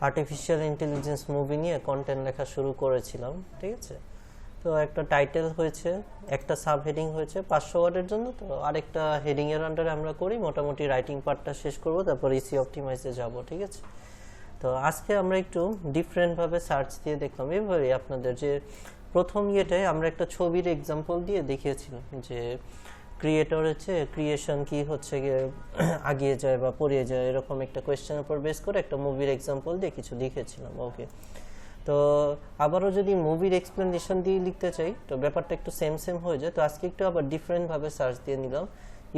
Artificial intelligence movie নিয়ে content লেখা শুরু করেছিলাম, ঠিক আছে। তো একটা টাইটেল হয়েছে, একটা সাব হেডিং হয়েছে 500 ওয়ার্ডের জন্য। তো আরেকটা হেডিং এর আন্ডারে আমরা করি, মোটামুটি রাইটিং পার্টটা শেষ করব, তারপর ইসি অপটিমাইজে যাব, ঠিক আছে। তো আজকে আমরা একটু ডিফারেন্টভাবে সার্চ দিয়ে দেখলাম। এভাবে আপনাদের যে প্রথম ইয়েটায় আমরা একটা ছবির এক্সাম্পল দিয়ে দেখিয়েছিলাম যে ক্রিয়েটর হচ্ছে ক্রিয়েশন কি হচ্ছে গিয়ে আগিয়ে যায় বা পড়িয়ে যায়, এরকম একটা কোয়েশ্চেনের উপর বেস করে একটা মুভির এক্সাম্পল দিয়ে কিছু লিখেছিলাম। ওকে, তো আবারও যদি মুভির এক্সপ্লেনেশন দিয়ে লিখতে চাই তো ব্যাপারটা একটু সেম সেম হয়ে যায়। তো আজকে একটু আবার ডিফারেন্টভাবে সার্চ দিয়ে নিলাম,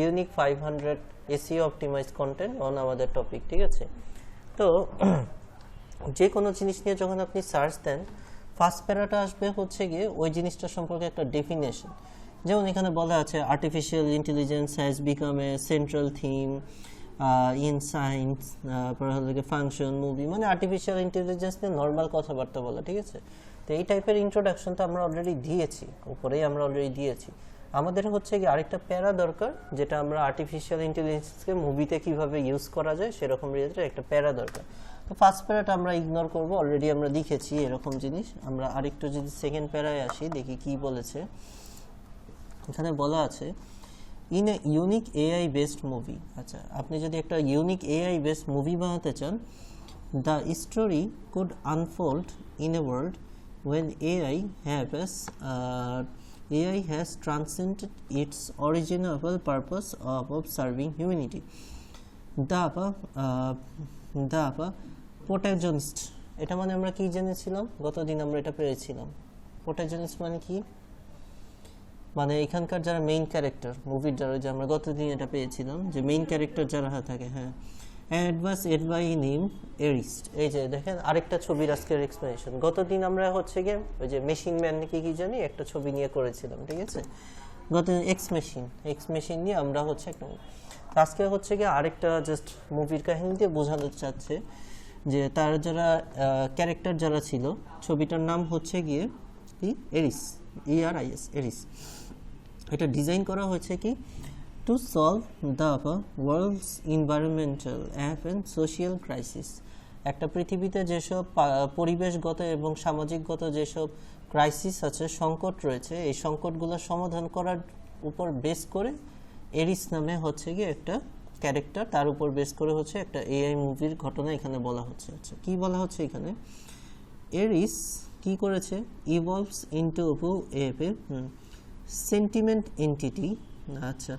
unique 500 SEO optimise content on আমাদের টপিক, ঠিক আছে। তো যে কোনো জিনিস নিয়ে যখন আপনি সার্চ দেন, ফার্স্ট প্যারাটা আসবে হচ্ছে গিয়ে ওই জিনিসটা সম্পর্কে একটা ডেফিনেশন। যেমন এখানে বলা আছে artificial intelligence has become a central theme in science, তারপরে হলো ফাংশন মুভি, মানে আর্টিফিশিয়াল ইন্টেলিজেন্স নিয়ে নর্মাল কথাবার্তা বলা, ঠিক আছে। তো এই টাইপের ইন্ট্রোডাকশন তো আমরা অলরেডি দিয়েছি, উপরেই আমরা অলরেডি দিয়েছি। আমাদের হচ্ছে কি আরেকটা প্যারা দরকার, যেটা আমরা আর্টিফিশিয়াল ইন্টেলিজেন্সকে মুভিতে কিভাবে ইউজ করা যায় সেরকম রিলেটেড একটা প্যারা দরকার। তো ফার্স্ট প্যারাটা আমরা ইগনোর করব, অলরেডি আমরা লিখেছি এরকম জিনিস। আমরা আরেকটু যদি সেকেন্ড প্যারায় আসি, দেখি কি বলেছে। এখানে বলা আছে in a unique AI based movie. আচ্ছা, আপনি যদি একটা ইউনিক এআই বেসড মুভি বানাতে চান, the story could unfold in a world when AI has transcended its original purpose of serving humanity. The protagonist, এটা মানে আমরা কি জেনেছিলাম গতদিন? আমরা এটা পেয়েছিলাম প্রোটাগনিস্ট মানে কি, মানে এখানকার যারা মেইন ক্যারেক্টার মুভির, যারা যে আমরা গতদিন এটা পেয়েছিলাম যে মেইন ক্যারেক্টার যারা থাকে, হ্যাঁ, অ্যাডভান্স এড বাই নেম এরিস। এই যে দেখেন আরেকটা ছবির আজকের এক্সপ্লেনেশন। গতদিন আমরা হচ্ছে গিয়ে ওই যে মেশিন ম্যান নাকি কি জানি একটা ছবি নিয়ে করেছিলাম, ঠিক আছে। গতদিন এক্স মেশিন নিয়ে আমরা হচ্ছে একটা, আজকে হচ্ছে গিয়ে আরেকটা জাস্ট মুভির কাহিনী দিয়ে বোঝাতে চাচ্ছে যে তার যারা ক্যারেক্টার যারা ছিল, ছবিটার নাম হচ্ছে গিয়ে কি এরিস, ERIS, এরিস। এটা ডিজাইন করা হয়েছে কি to solve the world's environmental and social crisis। একটা পৃথিবীতে যেসব পরিবেশগত এবং সামাজিকগত যেসব ক্রাইসিস আছে, সংকট রয়েছে, এই সংকটগুলো সমাধান করার উপর বেস করে এরিস নামে হচ্ছে গিয়ে একটা ক্যারেক্টার, তার উপর বেস করে হচ্ছে একটা এআই মুভির ঘটনা এখানে বলা হচ্ছে। আচ্ছা, কি বলা হচ্ছে এখানে? এরিস কি করেছে? Evolves into a sentiment entity. আচ্ছা,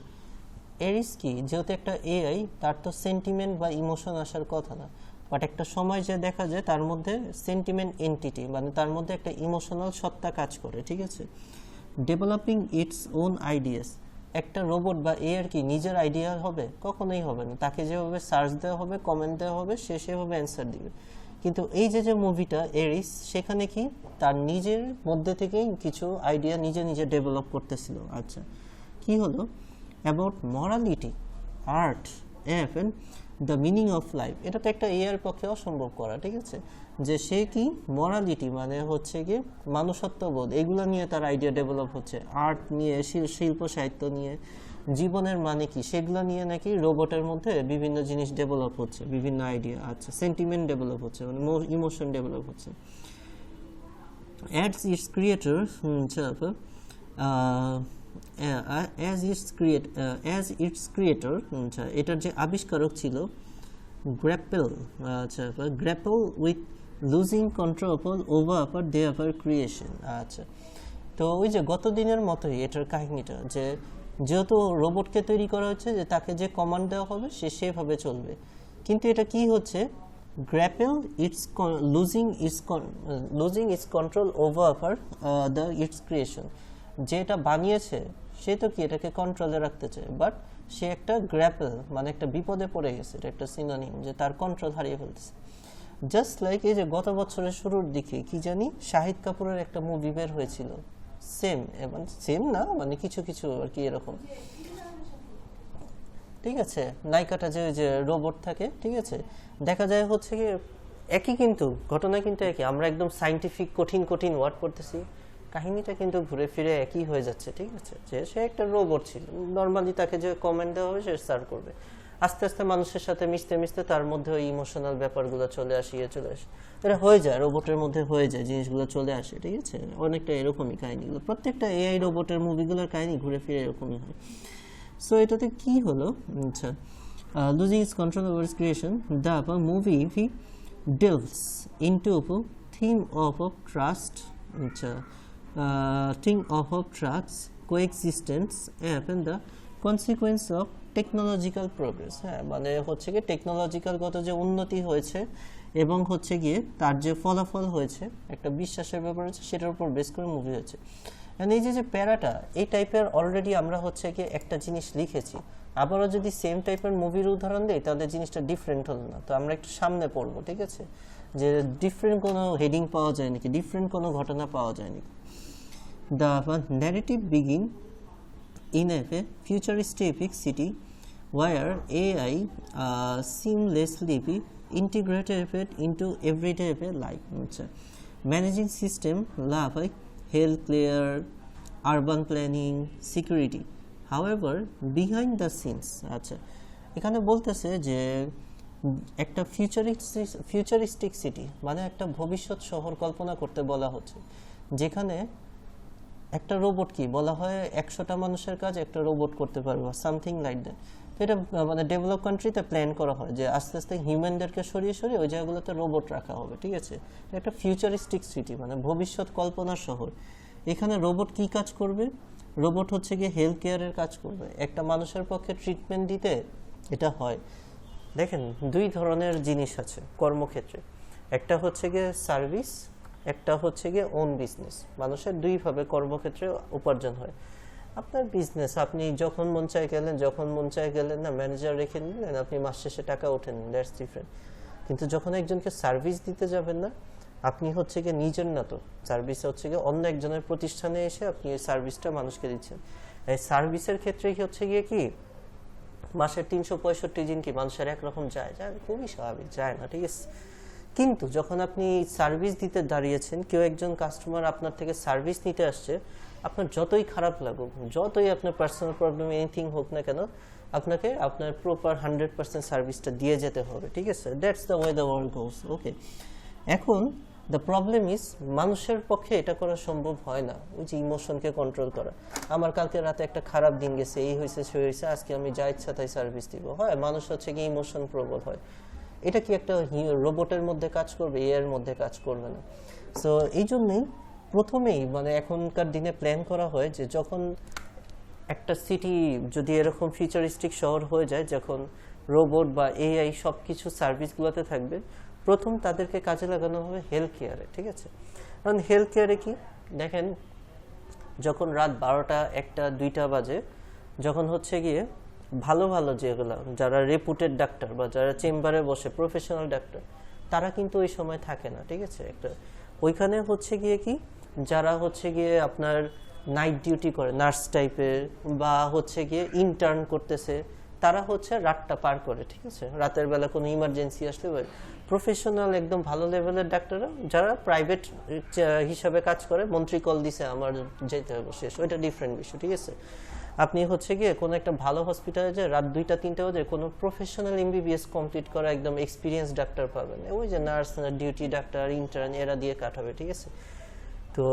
এরিস কি, যেহেতু একটা এআই, তার তো সেন্টিমেন্ট বা ইমোশন আসার কথা না, বাট একটা সময় যে দেখা যায় তার মধ্যে সেন্টিমেন্ট এন্টিটি, মানে তার মধ্যে একটা ইমোশনাল সত্তা কাজ করে, ঠিক আছে। Developing its own ideas. একটা রোবট বা এআই কি নিজের আইডিয়া হবে? কখনোই হবে না। তাকে যেভাবে সার্চ দেওয়া হবে, কমেন্ট দেওয়া হবে, সে সেভাবে অ্যান্সার দিবে। কিন্তু এই যে মুভিটা এরিস, সেখানে কি তার নিজের মধ্যে থেকেই কিছু আইডিয়া নিজে নিজে ডেভেলপ করতেছিল। আচ্ছা, কি হলো? About morality, art and the meaning of life. এটা তো একটা এআইয়ের পক্ষে অসম্ভব করা, ঠিক আছে। যে সে কি মরালিটি মানে হচ্ছে গিয়ে মানুষত্ববোধ, এগুলো নিয়ে তার আইডিয়া ডেভেলপ হচ্ছে। আর্ট নিয়ে, শিল্প সাহিত্য নিয়ে, জীবনের মানে কি সেগুলো নিয়ে নাকি রোবটের মধ্যে বিভিন্ন জিনিস ডেভেলপ হচ্ছে, বিভিন্ন আইডিয়া। আচ্ছা, সেন্টিমেন্ট ডেভেলপ হচ্ছে, মানে ইমোশন ডেভেলপ হচ্ছে। As its creator as its creator, এটার যে আবিষ্কারক ছিল, grapple with losing control over their creation. আচ্ছা, তো ওই যে গত দিনের মতোই এটার কাহিনীটা, যে যেহেতু রোবটকে তৈরি করা হচ্ছে যে তাকে যে কমান্ড দেওয়া হবে সে সেভাবে চলবে, কিন্তু এটা কি হচ্ছে? Grapple its losing its control over its creation. যে এটা বানিয়েছে সে তো কি এটাকে কন্ট্রোলে রাখতে চায়, বাট সে একটা গ্র্যাপল মানে একটা বিপদে পড়ে গেছে। এটা একটা সিনোনিম, যে তার কন্ট্রোল হারিয়ে ফেলতেছে। জাস্ট লাইক এই যে গত বছরের শুরুর দিকে কি জানি শাহিদ কাপুরের একটা মুভি বের হয়েছিল, সেম, এবং সেম না মানে কিছু কিছু আর কি এরকম, ঠিক আছে। নায়িকাটা যে রোবট থাকে, ঠিক আছে, দেখা যায় হচ্ছে কি একই, কিন্তু ঘটনা কিন্তু একই। আমরা একদম সাইন্টিফিক কঠিন কঠিন ওয়ার্ড পড়তেছি, কাহিনীটা কিন্তু ঘুরে ফিরে একই হয়ে যাচ্ছে, ঠিক আছে। যে সে একটা রোবট ছিল, নর্মালি তাকে যে কমেন্ট দেওয়া হবে সে সার্ভ করবে। আস্তে আস্তে মানুষের সাথে মিশতে মিশতে তার মধ্যে ওই ইমোশনাল ব্যাপারগুলো চলে আসে। এটা হয়ে যায়, রোবটের মধ্যে হয়ে যায়, জিনিসগুলো চলে আসে, ঠিক আছে। অনেকটা এরকমই কাহিনীগুলো, প্রত্যেকটা এআই রোবটের মুভিগুলোর কাহিনী ঘুরে ফিরে এরকমই হয়। সো এটাতে কি হলো, আচ্ছা, losing its control over its creation, the movie delves into a theme of trust, theme of trust, coexistence, and the consequence of technological progress. হ্যাঁ, মানে হচ্ছে গিয়ে টেকনোলজিক্যাল গত যে উন্নতি হয়েছে এবং হচ্ছে গিয়ে তার যে ফলাফল হয়েছে, একটা বিশ্বাসের ব্যাপার হচ্ছে, সেটার উপর বেস করে মুভি হয়েছে। অ্যান্ড এই যে প্যারাটা, এই টাইপের অলরেডি আমরা হচ্ছে গিয়ে একটা জিনিস লিখেছি, আবারও যদি সেম টাইপের মুভির উদাহরণ দিই তাহলে জিনিসটা ডিফারেন্ট হলো না। তো আমরা একটু সামনে পড়বো, ঠিক আছে, যে ডিফারেন্ট কোনো হেডিং পাওয়া যায় নাকি, ডিফারেন্ট কোনো ঘটনা পাওয়া যায় নাকি। The narrative begin in a futuristic city where AI seamlessly integrated into everyday life. Managing system like healthcare, urban planning, security. However, behind the scenes, আচ্ছা, এখানে বলতেছে যে একটা ফিউচারিস্টিক সিটি মানে একটা ভবিষ্যৎ শহর কল্পনা করতে বলা হচ্ছে, যেখানে একটা রোবট কি বলা হয় 100টা মানুষের কাজ একটা রোবট করতে পারবে, সামথিং লাইক দ্যাট। তো এটা মানে ডেভেলপ কান্ট্রিতে প্ল্যান করা হয় যে আস্তে আস্তে হিউম্যানদেরকে সরিয়ে সরিয়ে ওই জায়গাগুলোতে রোবট রাখা হবে, ঠিক আছে। একটা ফিউচারিস্টিক সিটি মানে ভবিষ্যৎ কল্পনার শহর। এখানে রোবট কি কাজ করবে? রোবট হচ্ছে গিয়ে হেলথ কেয়ারের কাজ করবে। একটা মানুষের পক্ষে ট্রিটমেন্ট দিতে এটা হয়, দেখেন দুই ধরনের জিনিস আছে কর্মক্ষেত্রে, একটা হচ্ছে গিয়ে সার্ভিস, একটা হচ্ছে গিয়ে ওন বিজনেস। মানুষের দুইভাবে কর্মক্ষেত্রে উপার্জন হয়। আপনার বিজনেস, আপনি যখন মন চায় গেলেন, যখন মন চায় গেলেন না, ম্যানেজার রেখে নিলেন, আপনি মাস শেষে টাকা ওঠেন, দ্যাটস ডিফারেন্ট। কিন্তু যখন একজনকে সার্ভিস দিতে যাবেন না, আপনি হচ্ছে গিয়ে নিজের না, তো সার্ভিস হচ্ছে গিয়ে অন্য একজনের প্রতিষ্ঠানে এসে আপনি এই সার্ভিসটা মানুষকে দিচ্ছেন। এই সার্ভিসের ক্ষেত্রে কি হচ্ছে গিয়ে কি মাসের 365 দিন কি মানুষের একরকম যায়? খুবই স্বাভাবিক, যায় না, ঠিক আছে। কিন্তু যখন আপনি সার্ভিস দিতে দাঁড়িয়েছেন, কেউ একজন কাস্টমার আপনার থেকে সার্ভিস নিতে আসছে, আপনার যতই খারাপ লাগুক, যতই আপনার পার্সোনাল প্রবলেম এনিথিং হোক না কেন, আপনাকে আপনার প্রপার 100% সার্ভিসটা দিয়ে যেতে হবে, ঠিক আছে। That's the way the world goes, okay. এখন দ্য প্রবলেম ইজ মানুষের পক্ষে এটা করা সম্ভব হয় না, ওই যে ইমোশনকে কন্ট্রোল করা। আমার কালকে রাতে একটা খারাপ দিন গেছে, এই হয়েছে সে হয়েছে, আজকে আমি যা ইচ্ছা তাই সার্ভিস দিব, হয় মানুষ হচ্ছে কি ইমোশন প্রবল হয়। এটা কি একটা রোবটের মধ্যে কাজ করবে? এর মধ্যে কাজ করবে না। সো এই জন্যই প্রথমেই মানে এখনকার দিনে প্ল্যান করা হয় যে যখন একটা সিটি যদি এরকম ফিউচারিস্টিক শহর হয়ে যায়, যখন রোবট বা এআই সব কিছু সার্ভিসগুলোতে থাকবে, প্রথম তাদেরকে কাজে লাগানো হবে হেলথ কেয়ারে, ঠিক আছে। কারণ হেলথ কেয়ারে কি দেখেন, যখন রাত 12টা 1টা 2টা বাজে, যখন হচ্ছে গিয়ে ভালো ভালো যেগুলো যারা রেপুটেড ডাক্তার বা যারা চেম্বারে বসে প্রফেশনাল ডাক্তার, তারা কিন্তু ওই সময় থাকে না, ঠিক আছে। একটা ওইখানে হচ্ছে গিয়ে কি যারা হচ্ছে গিয়ে আপনার নাইট ডিউটি করে, নার্স টাইপের বা হচ্ছে গিয়ে ইন্টার্ন করতেছে, তারা হচ্ছে রাতটা পার করে, ঠিক আছে। রাতের বেলা কোনো ইমার্জেন্সি আসলে প্রফেশনাল একদম ভালো লেভেলের ডাক্তাররা যারা প্রাইভেট হিসাবে কাজ করে, মন্ত্রী কল দিছে আমার যেতে হবে শেষ, ওইটা ডিফারেন্ট বিষয়, ঠিক আছে। আপনি হচ্ছে গিয়ে কোনো একটা ভালো হসপিটালে যে রাত 2টা 3টা বাজে কোনো প্রফেশনাল এমবিবিএস কমপ্লিট করা একদম এক্সপিরিয়েন্স ডাক্তার পাবেন, ওই যে নার্স, ডিউটি ডাক্তার, ইন্টার্ন এরা দিয়ে কাটাবে, ঠিক আছে। তো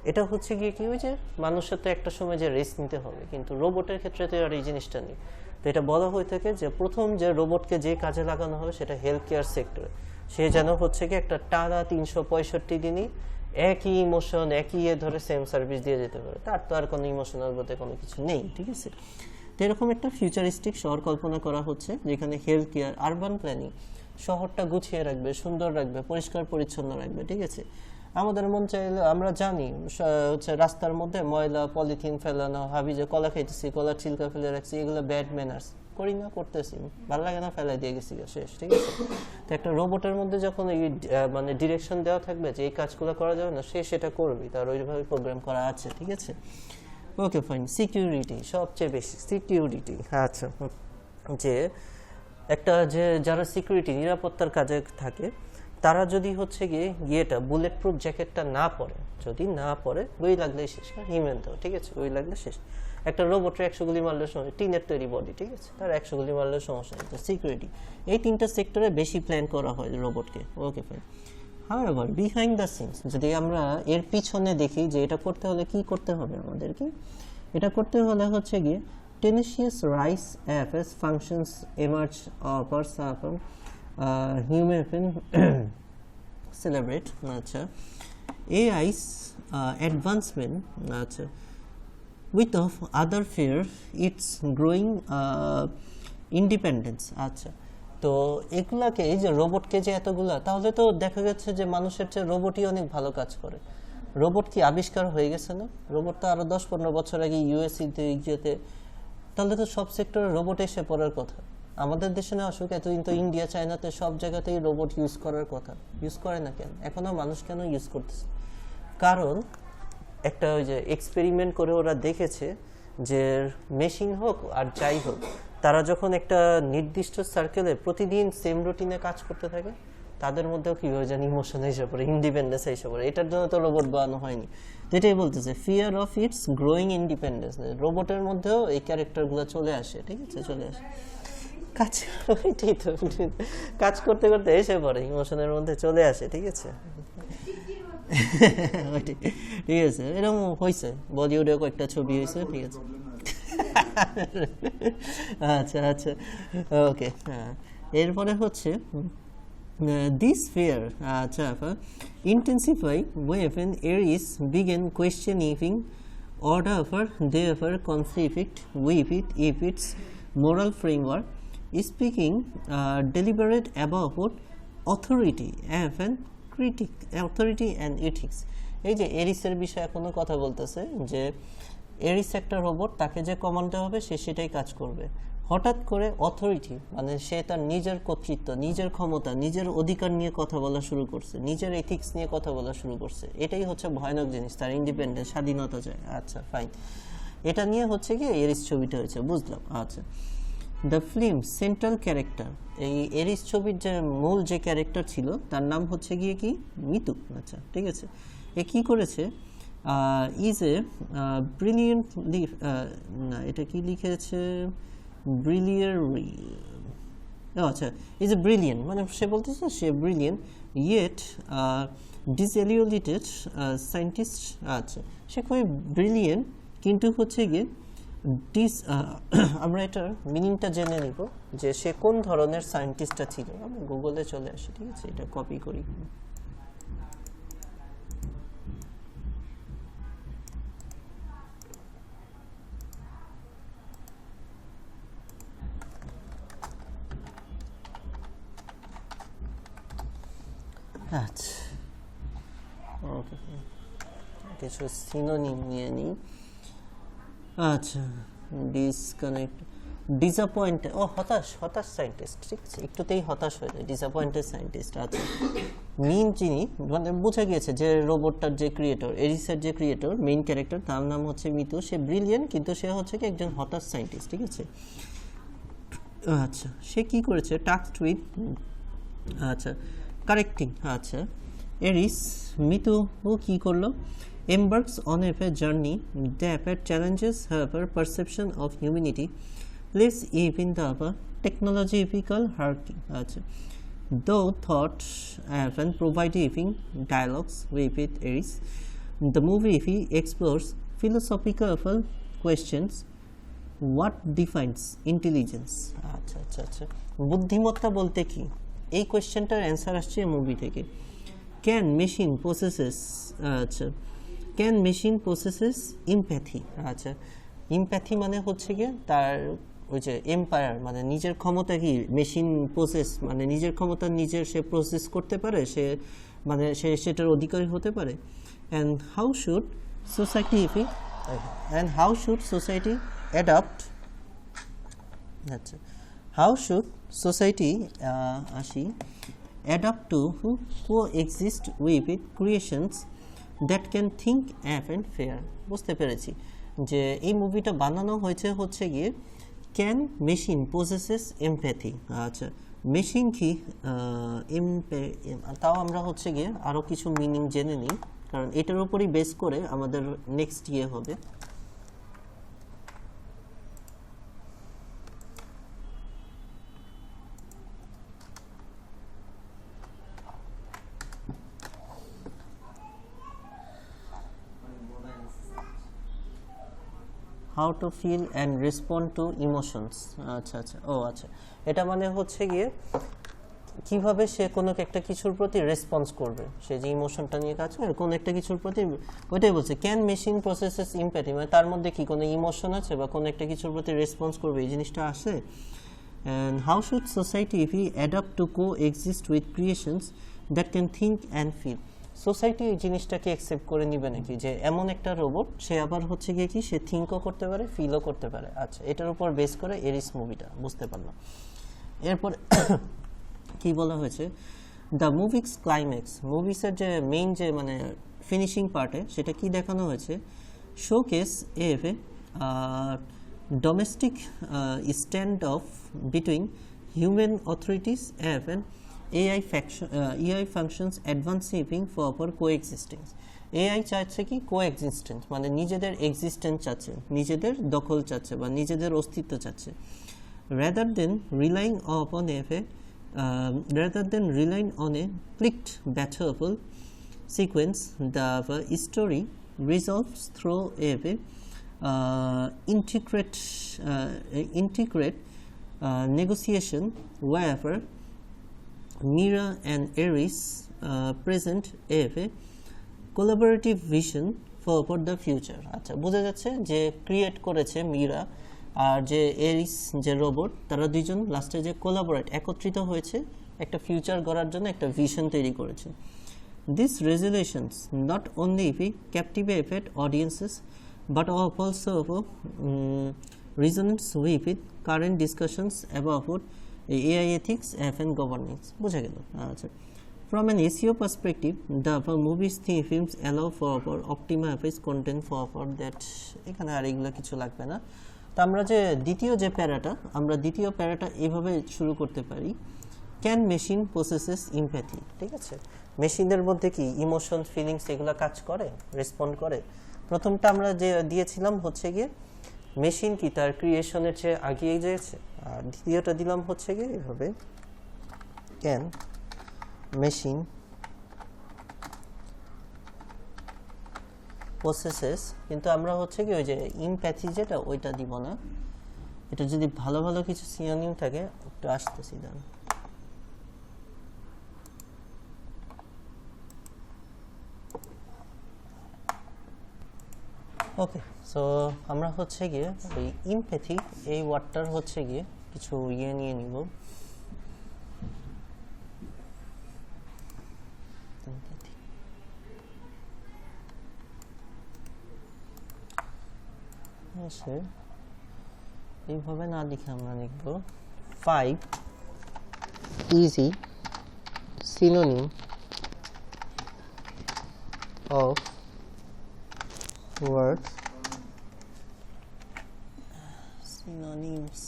এটা হচ্ছে গিয়ে কি ওই যে মানুষের তো একটা সময় যে রেস্ট নিতে হবে, কিন্তু রোবটের ক্ষেত্রে তো আর এই জিনিসটা নেই। তো এটা বলা হয়ে থাকে যে প্রথম যে রোবটকে যে কাজে লাগানো হবে সেটা হেলথ কেয়ার সেক্টরে। সে যেন হচ্ছে কি একটা টানা 365 দিনই একই ইমোশন একই ধরে সেম সার্ভিস দিয়ে যেতে পারে, তার তো আর কোনো ইমোশনাল বলতে কোনো কিছু নেই, ঠিক আছে। তো এরকম একটা ফিউচারিস্টিক শহর কল্পনা করা হচ্ছে, যেখানে হেলথ কেয়ার, আরবান প্ল্যানিং, শহরটা গুছিয়ে রাখবে, সুন্দর রাখবে, পরিষ্কার পরিচ্ছন্ন রাখবে, ঠিক আছে। আমাদের মন চাইলে আমরা জানি হচ্ছে রাস্তার মধ্যে ময়লা পলিথিন ফেলানো, ভাবি যে কলা খাইতেছি, কলার ছিলকা ফেলে রাখছি, এগুলো ব্যাড ম্যানার্স, করি না, করতেছি, ভালো লাগে না, ফেলাই দিয়ে গেছি, শেষ, ঠিক আছে। তো একটা রোবটের মধ্যে যখন এই মানে ডিরেকশন দেওয়া থাকবে যে এই কাজগুলো করা যাবে না, সে সেটা করবে, তার ওইভাবে প্রোগ্রাম করা আছে, ঠিক আছে। Okay fine. সিকিউরিটি, সবচেয়ে বেশি সিকিউরিটি, আচ্ছা, যে একটা যে যারা সিকিউরিটি নিরাপত্তার কাজে থাকে, তারা যদি হচ্ছে গিয়েটা বুলেট প্রুফ জ্যাকেটটা না পরে, যদি না পরে, ওই লাগলে শেষ, হিমেন তো, ঠিক আছে, ওই লাগলে শেষ। একটা রোবটের 100 গুলি মারলে সমস্যা, টিনের তৈরি বডি, ঠিক আছে, তার 100 গুলি মারলে সমস্যা নেই। তো সিকিউরিটি, এই তিনটা সেক্টরে বেশি প্ল্যান করা হয় রোবটকে। Okay fine. However, behind the scenes যদি আমরা এর পিছনে দেখি যে এটা করতে হলে কি করতে হবে আমাদেরকে, এটা করতে হলে হচ্ছে গিয়ে tenacious rise as functions emerge or suffer human celebrate আচ্ছা AI's advancement আচ্ছা with of other fear its growing independence আচ্ছা। তো এগুলাকে এই যে রোবটকে যে এতগুলা, তাহলে তো দেখা যাচ্ছে যে মানুষের চেয়ে রোবটই অনেক ভালো কাজ করে। রোবট কি আবিষ্কার হয়ে গেছে না? রোবট তো আরো 10-15 বছর আগে ইউএসএতে ইয়েতে, তাহলে তো সব সেক্টরে রোবট এসে পড়ার কথা। আমাদের দেশে না আসুক, এতদিন তো ইন্ডিয়া চায়নাতে সব জায়গাতেই রোবট ইউজ করার কথা, ইউজ করে না কেন? এখনো মানুষ কেন ইউজ করতেছে? কারণ একটা ওই যে এক্সপেরিমেন্ট করে ওরা দেখেছে যে মেশিন হোক আর যাই হোক, তারা যখন একটা নির্দিষ্ট সার্কেলে প্রতিদিন সেম রুটিনে কাজ করতে থাকে, তাদের মধ্যেও কি হয়ে যায়, ইমোশন এসে পড়ে, ইন্ডিপেন্ডেন্স এসে পড়ে। এটার জন্য তো রোবট বানানো হয়নি। তো এটাই বলতেছে fear of its growing independence, রোবটের মধ্যেও এই ক্যারেক্টারগুলো চলে আসে, ঠিক আছে, চলে আসে কাজ, এটাই তো কাজ করতে করতে এসে পড়ে, ইমোশনের মধ্যে চলে আসে, ঠিক আছে। ঠিক আছে, এরকম হয়েছে, বলিউডেও কয়েকটা ছবি হয়েছে, ঠিক আছে। আচ্ছা আচ্ছা, ওকে। হ্যাঁ, এরপরে হচ্ছে this fear intensify when Aries began questioning order therefore conflict with it if its moral framework speaking deliberate about authority and ethics। এই যে এরিসের বিষয়ে কোনো কথা বলতেছে যে এরিস একটা রোবট, তাকে যে কমান্ডে হবে সে সেটাই কাজ করবে। হঠাৎ করে অথরিটি মানে সে তার নিজের কর্তৃত্ব, নিজের ক্ষমতা, নিজের অধিকার নিয়ে কথা বলা শুরু করছে, নিজের এথিক্স নিয়ে কথা বলা শুরু করছে। এটাই হচ্ছে ভয়ানক জিনিস, তার ইন্ডিপেন্ডেন্স, স্বাধীনতা চায়। আচ্ছা ফাইন, এটা নিয়ে হচ্ছে কি এরিস ছবিটা হয়েছে, বুঝলাম। আচ্ছা, দ্য ফিল্ম সেন্ট্রাল ক্যারেক্টার, এই এরিস ছবির যে মূল যে ক্যারেক্টার ছিল তার নাম হচ্ছে গিয়ে কি, মিতু। আচ্ছা ঠিক আছে, এ কি করেছে, ইজ এ ব্রিলিয়েন্টলি, না এটা কি লিখেছে, ব্রিলিয়ারি, আচ্ছা, ইজ এ ব্রিলিয়েন্ট, মানে সে বলতেছে সে ব্রিলিয়েন্ট ইয়েট ডিসএলিউটেড সায়েন্টিস্ট। আচ্ছা, সে খুবই ব্রিলিয়েন্ট, কিন্তু হচ্ছে গিয়ে আমরা এটার মিনিংটা জেনে নিব যে সে কোন ধরনের সায়েন্টিস্টটা ছিল। আমি গুগলে চলে আসি, ঠিক আছে, এটা কপি করি। আচ্ছা ওকে, কিছু সিনোনিম নিয়ে নিই। আচ্ছা, ডিসকানেক্ট, ডিসঅ্যাপয়েন্ট, ও হতাশ, হতাশ সায়েন্টিস্ট, ঠিক আছে, একটুতেই হতাশ হয়ে যায়, ডিসঅ্যাপয়েন্টেড সায়েন্টিস্ট। আচ্ছা, মেইন যিনি, মানে বোঝা গিয়েছে যে রোবটটার যে ক্রিয়েটর, এরিসের যে ক্রিয়েটর, মেইন ক্যারেক্টার, তার নাম হচ্ছে মিতু। সে ব্রিলিয়েন্ট, কিন্তু সে হচ্ছে কি একজন হতাশ সায়েন্টিস্ট, ঠিক আছে। আচ্ছা, সে কি করেছে, টাস্কড উইথ, আচ্ছা কারেক্টিং, আচ্ছা এরিস, মিতু ও কি করলো, embarks on a journey that challenges her perception of humanity, lives even the technological hierarchy. Though thought and providing dialogues with Aries, the movie explores philosophical questions. What defines intelligence? আচ্ছা আচ্ছা আচ্ছা, বুদ্ধিমত্তা বলতে কি, এই কোয়েশ্চেনটার অ্যান্সার আসছে movie থেকে। Can machine processes, আচ্ছা ক্যান মেশিন প্রসেসেস ইমপ্যাথি। আচ্ছা, ইমপ্যাথি মানে হচ্ছে গিয়ে তার ওই যে এম্পায়ার, মানে নিজের ক্ষমতা কি মেশিন প্রসেস, মানে নিজের ক্ষমতা নিজের সে প্রসেস করতে পারে, সে মানে সে সেটার অধিকারী হতে পারে। And how should society adapt, আচ্ছা হাউ শুড সোসাইটি আসি adapt to coexist with creations that can think and fair। বুঝতে পেরেছি যে এই মুভিটা বানানো হয়েছে হচ্ছে গিয়ে ক্যান মেশিন পজেসেস এমপ্যাথি। আচ্ছা, মেশিন কি, তাও আমরা হচ্ছে গিয়ে আরও কিছু মিনিং জেনে নিই, কারণ এটার উপরই বেস করে আমাদের নেক্সট ইয়ে হবে। How to feel and respond to emotions. আচ্ছা আচ্ছা, ও আচ্ছা, এটা মানে হচ্ছে গিয়ে কিভাবে সে কোনো একটা কিছুর প্রতি রেসপন্স করবে, সে যে ইমোশনটা নিয়ে কাজ করে কোনো একটা কিছুর প্রতি, ওইটাই বলছে ক্যান মেশিন প্রসেসেস ইমপ্যাথি, মানে তার মধ্যে কি কোনো ইমোশন আছে বা কোনো একটা কিছুর প্রতি রেসপন্স করবে, এই জিনিসটা আসে। And how should society be adapt to coexist with creations that can think and feel. Society এই জিনিসটাকে অ্যাকসেপ্ট করে নিবে নাকি যে এমন একটা রোবট সে আবার হচ্ছে গিয়ে কি সে থিঙ্কও করতে পারে ফিলও করতে পারে। আচ্ছা, এটার উপর বেস করে এরিস মুভিটা বুঝতে পারলাম। এরপর কি বলা হয়েছে, দ্য মুভিক্স ক্লাইম্যাক্স, মুভিসের যে মেইন যে মানে ফিনিশিং পার্টে সেটা কি দেখানো হয়েছে, showcase A domestic stand of between human authorities and AI functions advancing for coexistence. AI চাচ্ছে কি কোএক্সিস্টেন্স, মানে নিজেদের এক্সিস্টেন্স চাচ্ছে, নিজেদের দখল চাচ্ছে বা নিজেদের অস্তিত্ব চাচ্ছে। rather than relying on a plicked battlefield sequence, the story resolves through a integrate negotiation wherever Mira and Ares present a collaborative vision for the future. আচ্ছা, বোঝা যাচ্ছে যে ক্রিয়েট করেছে মিরা আর যে এরিস যে রোবট, তারা দুইজন লাস্টে যে কোলাবোরেট একত্রিত হয়েছে একটা ফিউচার গড়ার জন্য একটা ভিশন তৈরি করেছে। These resolutions not only captivate audiences but also resonance with current discussions about AI ethics and governance. বুঝা গেল। আচ্ছা, from an SEO perspective, the movies themes allow for optimized content for that, এখানে আর এগুলো কিছু লাগবে না। তো আমরা যে দ্বিতীয় প্যারাটা এভাবে শুরু করতে পারি, ক্যান মেশিন প্রসেসেস ইমপ্যাথি। ঠিক আছে, মেশিনের মধ্যে কি ইমোশন ফিলিংস এগুলো কাজ করে, রেসপন্ড করে। প্রথমটা আমরা যে দিয়েছিলাম হচ্ছে গিয়ে মেশিন কি তার ক্রিয়েশনের চেয়ে আগিয়ে গিয়েছে, আর দ্বিতীয়টা দিলাম হচ্ছে গিয়ে এভাবে ক্যান মেশিন প্রসেসেস, কিন্তু আমরা হচ্ছে কি ওই যে ইমপ্যাথি যেটা ওইটা দিব না। এটা যদি ভালো ভালো কিছু সিনোনিম থাকে একটু আসতেছি দাঁড়ান। ওকে, সো আমরা হচ্ছে গিয়ে এই ইমপ্যাথি এই ওয়ার্ডটার হচ্ছে গিয়ে কিছু ইয়ে নিয়ে নিব। এইভাবে না লিখে আমরা লিখব 5 easy synonym of words, synonyms,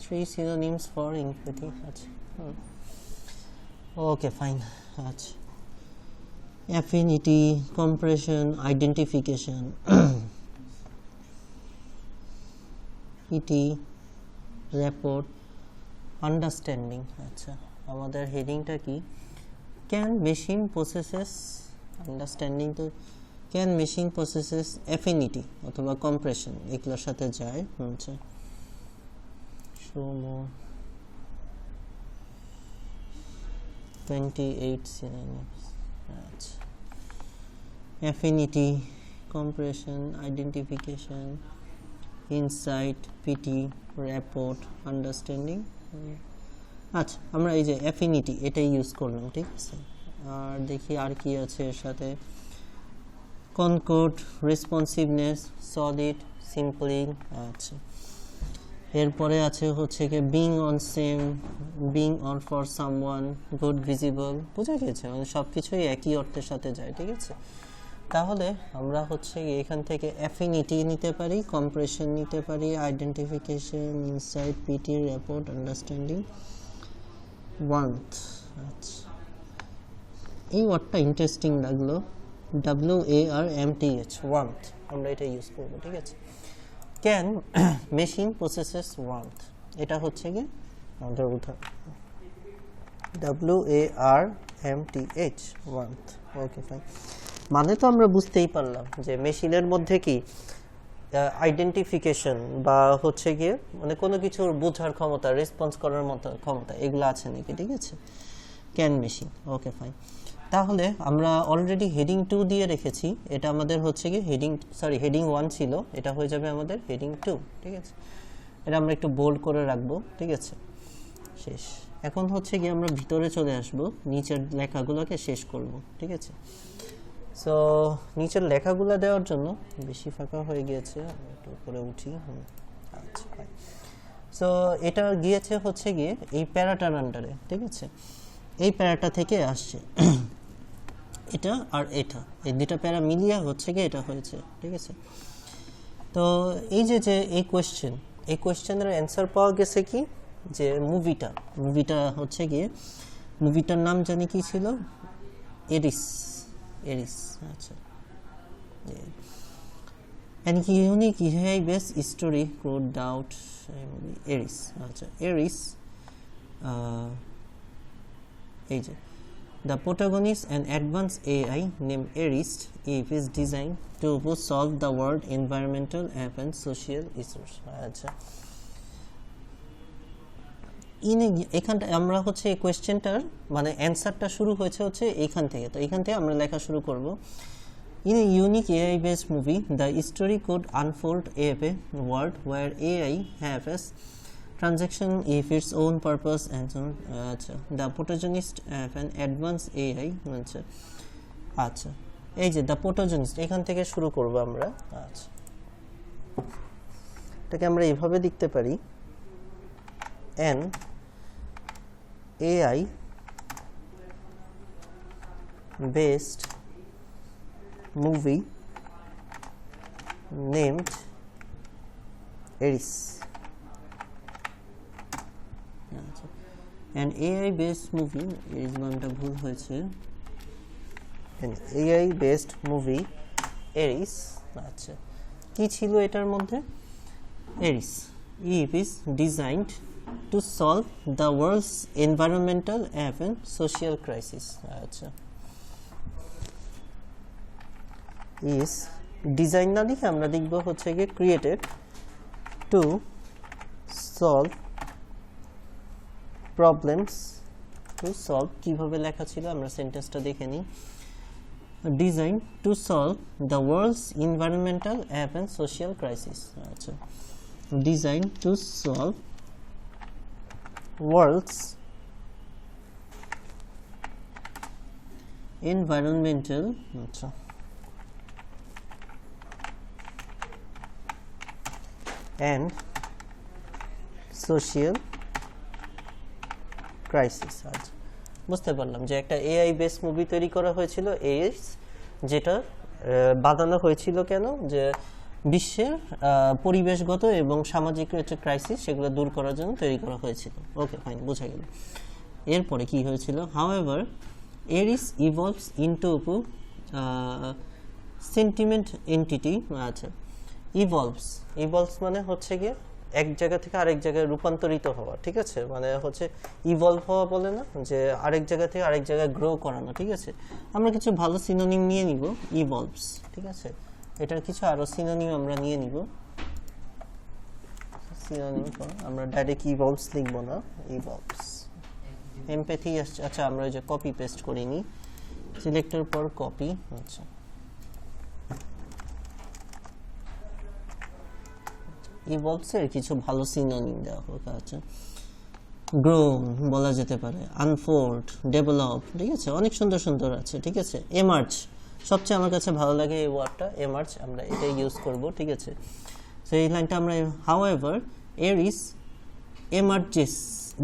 3 synonyms for empathy. আচ্ছা, ওকে ফাইন। আচ্ছা, affinity, compression, identification, pity, rapport, understanding. আচ্ছা, আমাদের হেডিংটা কি, ক্যান মেশিন প্রসেসেস আন্ডারস্ট্যান্ডিং, তো ক্যান মেশিন প্রসেসেস অ্যাফিনিটি অথবা কম্প্রেশন এগুলোর সাথে যায়। আচ্ছা, শো মোর 28 synonyms. আচ্ছা, affinity, compassion, identification, insight, pity, rapport, understanding. আচ্ছা, আমরা এই যে অ্যাফিনিটি এটাই ইউজ করলাম। ঠিক আছে, আর দেখি আর কি আছে এর সাথে, কনকর্ড, রেসপন্সিভনেস, সলিড, সিম্পলিং। আচ্ছা, এরপরে আছে হচ্ছে কি being on same, being on for someone, good, visible. বুঝা গেছে, মানে সব কিছুই একই অর্থের সাথে যায়। ঠিক আছে, তাহলে আমরা হচ্ছে এখান থেকে অ্যাফিনিটি নিতে পারি, কম্প্রেশন নিতে পারি, identification, insight, pity, rapport, understanding, warmth. আচ্ছা, এই ওয়ার্ডটা ইন্টারেস্টিং লাগলো, WARMTH, ওয়ার্মথ, আমরা এটা ইউজ করবো। ঠিক আছে, ক্যান মেশিন প্রসেসেস ওয়ার্মথ, এটা হচ্ছে গিয়ে আমাদের উদাহরণ, WARMTH, ওয়ার্মথ। Okay fine. মানে তো আমরা বুঝতেই পারলাম যে মেশিনের মধ্যে কি আইডেন্টিফিকেশন বা হচ্ছে গিয়ে মানে কোনো কিছুর বোঝার ক্ষমতা, রেসপন্স করার মতো ক্ষমতা এগুলো আছে নাকি, ঠিক আছে। Can machine, okay fine. তাহলে আমরা অলরেডি হেডিং 2 দিয়ে রেখেছি, এটা আমাদের হচ্ছে কি হেডিং 1 ছিল, এটা হয়ে যাবে আমাদের হেডিং 2, ঠিক আছে। এটা আমরা একটু বোল্ড করে রাখবো, ঠিক আছে। শেষ। এখন হচ্ছে কি আমরা ভিতরে চলে আসব, নিচের লেখাগুলোকে শেষ করব, ঠিক আছে। সো নিচের লেখাগুলো দেওয়ার জন্য বেশি ফাঁকা হয়ে গিয়েছে, একটু উপরে উঠি। আচ্ছা, সো এটা গিয়েছে হচ্ছে গিয়ে এই প্যারাটার আন্ডারে, ঠিক আছে। এই প্যারাটা থেকে আসছে এটা আর এটা, এই দুটো প্যারা মিলিয়ে হচ্ছে গিয়ে এটা হয়েছে, ঠিক আছে। তো এই যে এই কোয়েশ্চেনের অ্যান্সার পাওয়া গেছে কি, যে মুভিটা হচ্ছে গিয়ে মুভিটার নাম জানি কি ছিল, এরিস। আচ্ছা, and unique AI-based story could doubt Eris. আচ্ছা, Eris এই যে the protagonist an advanced AI named Eris is designed to solve the world environmental and social issues. আচ্ছা, এখানটা আমরা হচ্ছে এই কোয়েশ্চেনটার মানে অ্যান্সারটা শুরু হয়েছে হচ্ছে এইখান থেকে, তো এইখান থেকে আমরা লেখা শুরু করব। In a unique AI-based movie, the story could unfold a world where AI has transaction of its own purpose and so on. The protagonist of an advanced AI. আচ্ছা, এই যে the protagonist এখান থেকে শুরু করব আমরা। আচ্ছা, এটাকে আমরা এইভাবে লিখতে পারি, an AI based movie named Eris. An AI based movie is নামটা ভুল হয়েছে, an AI based movie Eris। আচ্ছা, কি ছিল এটার মধ্যে, Eris is designed to solve the world's environmental and social crisis. আচ্ছা, is ডিজাইন না লিখে আমরা লিখবো হচ্ছে গিয়ে created to solve problems. To solve কিভাবে লেখা ছিল আমরা সেন্টেন্সটা দেখে নিই, design to solve the world's environmental and social crisis. আচ্ছা, design to solve world's environmental, আচ্ছা, and social crisis. আচ্ছা, বুঝতে পারলাম যে একটা এআই বেস মুভি তৈরি করা হয়েছিল, এআই যেটা বানানো হয়েছিল কেন, যে বিশ্বের পরিবেশগত এবং সামাজিক যে ক্রাইসিস সেগুলো দূর করার জন্য তৈরি করা হয়েছিল। ওকে ফাইন, বোঝা গেল। এরপরে কি হয়েছিল, however Eris evolves into sentient entity। আচ্ছা, ইভলভস মানে হচ্ছে গিয়ে এক জায়গা থেকে আরেক জায়গায় রূপান্তরিত হওয়া, ঠিক আছে। মানে হচ্ছে ইভলভ হওয়া বলে না, যে আরেক জায়গা থেকে আরেক জায়গায় গ্রো করানো, ঠিক আছে। আমরা কিছু ভালো সিনোনিম নিয়ে নিব, ইভলভস, ঠিক আছে। এটার কিছু আরো সিনোনিম আমরা নিয়ে নিব, সিনোনিম আমরা ডাইরেক্ট ইভলভস লিখবো না, ইভলভস। এমপ্যাথি আসছে, আচ্ছা আমরা ওই যে কপি পেস্ট করে নিই, সিলেক্টের পর কপি। আচ্ছা, ইভলভসের কিছু ভালো সিনোনিম দেওয়া হোক। আচ্ছা, গ্রোন বলা যেতে পারে, আনফোল্ড, ডেভেলপ, ঠিক আছে, অনেক সুন্দর সুন্দর আছে, ঠিক আছে। এমার্জ, সবচেয়ে আমার কাছে ভালো লাগে এই ওয়ার্ডটা, এমার্জ, আমরা এটাই ইউজ করব, ঠিক আছে। তো এই লাইনটা আমরা হাউএভার এরিস এমার্জেস,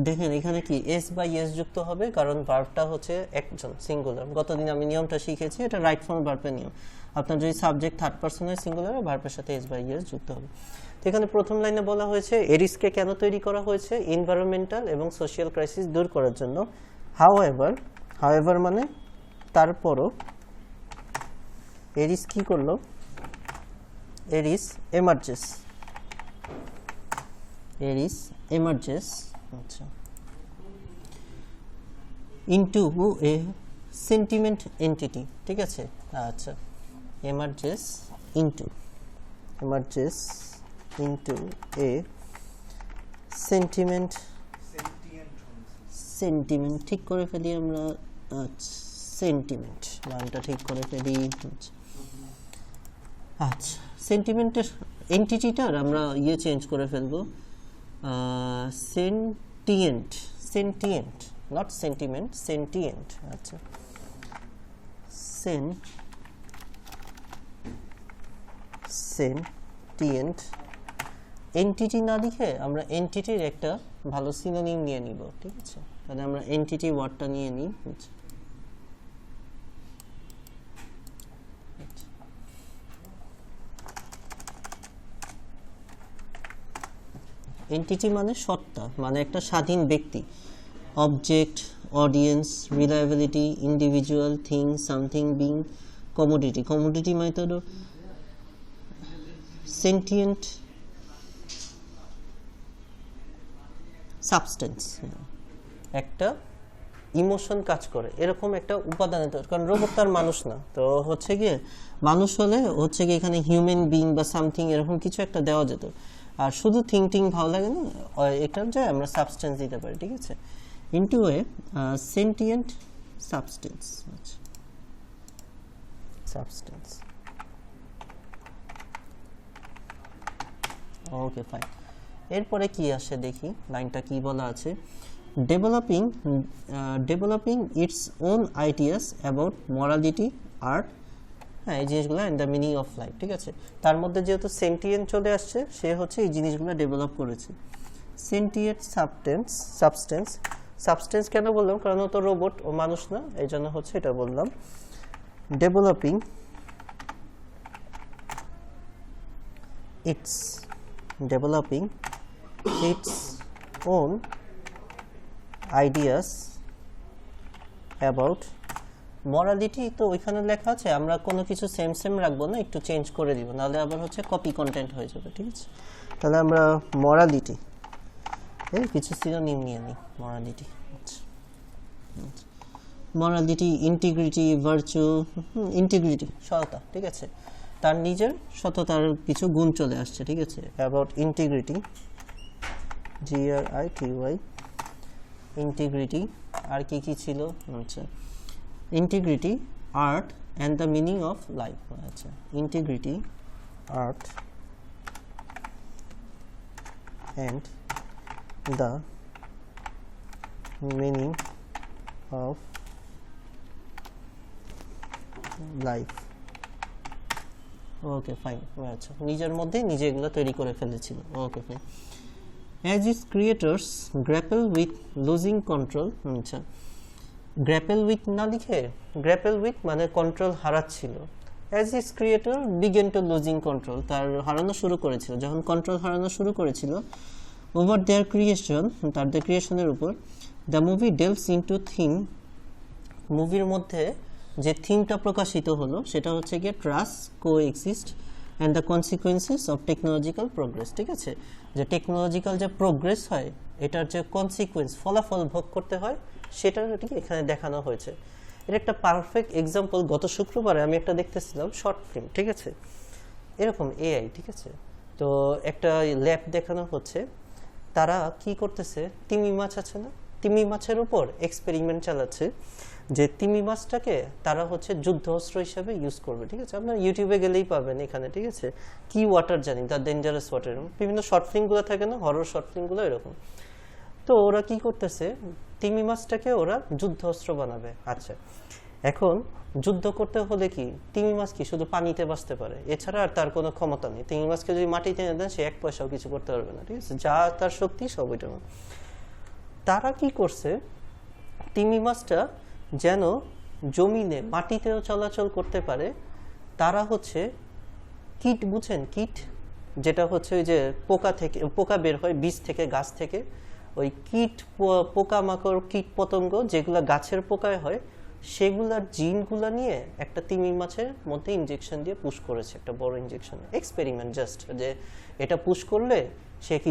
দেখেন এখানে কি এস বাই এস যুক্ত হবে, কারণ ভার্বটা হচ্ছে একজন সিঙ্গুলার। গতদিন আমি নিয়মটা শিখেছি, এটা রাইট ফর্ম ভার্বের নিয়ম। আপনার যদি সাবজেক্ট থার্ড পারসনের সিঙ্গুলার, ভার্বের সাথে এস বাই এস যুক্ত হবে। তো এখানে প্রথম লাইনে বলা হয়েছে এরিসকে কেন তৈরি করা হয়েছে, এনভায়রনমেন্টাল এবং সোশ্যাল ক্রাইসিস দূর করার জন্য। হাউএভার মানে তারপরও এরিস কি করলো, এরিস এমার্জেস, আচ্ছা, ইনটু এ সেন্টিমেন্ট এন্টিটি, ঠিক আছে। আচ্ছা, emerges into a sentiment ঠিক করে ফেলি আমরা। সেন্টিমেন্ট নামটা ঠিক করে ফেলি। আচ্ছা, সেন্টিমেন্টের এন্টিটিটার আমরা চেঞ্জ করে ফেলবো, সেন্টিয়েন্ট, নট সেন্টিমেন্ট, সেন্টিয়েন্ট। আচ্ছা, সেন্টিয়েন্ট এন্টিটি না লিখে আমরা এন্টিটির একটা ভালো সিনোনিম নিয়ে নিব, ঠিক আছে। তাহলে আমরা এন্টিটি ওয়ার্ডটা নিয়ে নিই। এন্টিটি মানে সত্তা, মানে একটা স্বাধীন ব্যক্তি, object, audience, reliability, individual, thing, something, being, commodity. Commodity মানে তো সেন্টিয়েন্ট সাবস্টেন্স, একটা ইমোশন কাজ করে এরকম একটা উপাদানের তৈরি। কারণ রোবট তার মানুষ না, তো হচ্ছে গিয়ে মানুষ হলে হচ্ছে গিয়ে এখানে হিউম্যান বিং বা সামথিং এরকম কিছু একটা দেওয়া যেত। আর শুধু থিং ভালো লাগে না, এটার যায় আমরা সাবস্টেন্স দিতে পারি, ঠিক আছে। Into a sentient substance, substance. Okay, fine. এরপরে কি আসে দেখি, লাইনটা কি বলা আছে। Developing its own ideas about morality, art, হ্যাঁ, এই জিনিসগুলো and the meaning of life, ঠিক আছে। তার মধ্যে যেহেতু সেন্টিয়েন্ট চলে আসছে, সে হচ্ছে এই জিনিসগুলো ডেভেলপ করেছে। সেন্টিয়েন্ট সাবস্টেন্স কেন বললাম, কারণ ও তো রোবট, ও মানুষ না, এই জন্য হচ্ছে এটা বললাম। Developing it's own ideas about morality, তো ওইখানে লেখা আছে, আমরা কোনো কিছু সেম রাখবো না, একটু চেঞ্জ করে দিব, নাহলে আবার হচ্ছে কপি কন্টেন্ট হয়ে যাবে, ঠিক আছে। তাহলে আমরা মরালিটি এর কিছু সিনোনিম নিয়ে নিই। মরালিটি, ইন্টিগ্রিটি, ভার্চু, ইন্টিগ্রিটি সততা, ঠিক আছে। তার নিজের সততার কিছু গুণ চলে আসছে, ঠিক আছে। About integrity, GRITY, integrity. আর কি ছিল, আচ্ছা, integrity, art and the meaning of life. আচ্ছা, integrity, art and the meaning of life. Okay, fine. আচ্ছা, নিজের মধ্যে নিজে এগুলো তৈরি করে ফেলেছিল। Okay, fine. As its creators grapple with losing control, আচ্ছা, grapple with না লিখে grapple with মানে control হারাচ্ছিল। As its creator began to losing control, তার হারানো শুরু করেছিল, যখন কন্ট্রোল হারানো শুরু করেছিল over their creation, তাদের ক্রিয়েশনের উপর। The movie delves into theme, মুভির মধ্যে যে থিমটা প্রকাশিত হলো সেটা হচ্ছে গিয়ে trust, coexist and the consequences of technological progress, ঠিক আছে। যে টেকনোলজিক্যাল যে প্রোগ্রেস হয়, এটার যে কনসিকুয়েন্স, ফলাফল ভোগ করতে হয়, সেটা এখানে দেখানো হয়েছে। এর একটা পারফেক্ট এক্সাম্পল, গত শুক্রবারে আমি একটা দেখতেছিলাম শর্ট ফিল্ম, ঠিক আছে, এরকম এআই, ঠিক আছে। তো একটা ল্যাব দেখানো হচ্ছে, তারা কি করতেছে, তিমি মাছ আছে না, তিমি মাছের উপর এক্সপেরিমেন্ট চালাচ্ছে, যে তিমি মাছটাকে তারা হচ্ছে যুদ্ধ অস্ত্র হিসাবে ইউজ করবে, ঠিক আছে। আপনার ইউটিউবে গেলেই পাবেন এখানে, ঠিক আছে। কি ওয়াটার জানি, দ্য ডেঞ্জারাস ওয়াটার, বিভিন্ন শর্ট ফিল্মগুলো থাকে না, হরর শর্ট ফিল্মগুলো এরকম। তো ওরা কি করতেছে, তিমি মাছটাকে ওরা যুদ্ধ অস্ত্র বানাবে। আচ্ছা, এখন যুদ্ধ করতে হলে কি তিমি মাছ কি শুধু পানিতে বাঁচতে পারে, এছাড়া আর তার কোনো ক্ষমতা নেই। তিমি মাছকে যদি মাটিতে এনে দেন, সে এক পয়সাও কিছু করতে পারবে না, ঠিক আছে। যা তার শক্তি সব ওইটা। তারা কি করছে, তিমি মাছটা যেন জমিনে মাটিতেও চলাচল করতে পারে, তারা হচ্ছে কীট, বুঝেন কীট, যেটা হচ্ছে ওই যে পোকা বের হয় বীজ থেকে, গাছ থেকে, ওই কীট, পোকামাকড়, কীট পতঙ্গ যেগুলো গাছের পোকায় হয়, সেগুলার জিনগুলা নিয়ে একটা তিমি মাছের মধ্যে ইনজেকশন দিয়ে পুশ করেছে, একটা বড় ইনজেকশন, এক্সপেরিমেন্ট জাস্ট, যে এটা পুশ করলে সে কি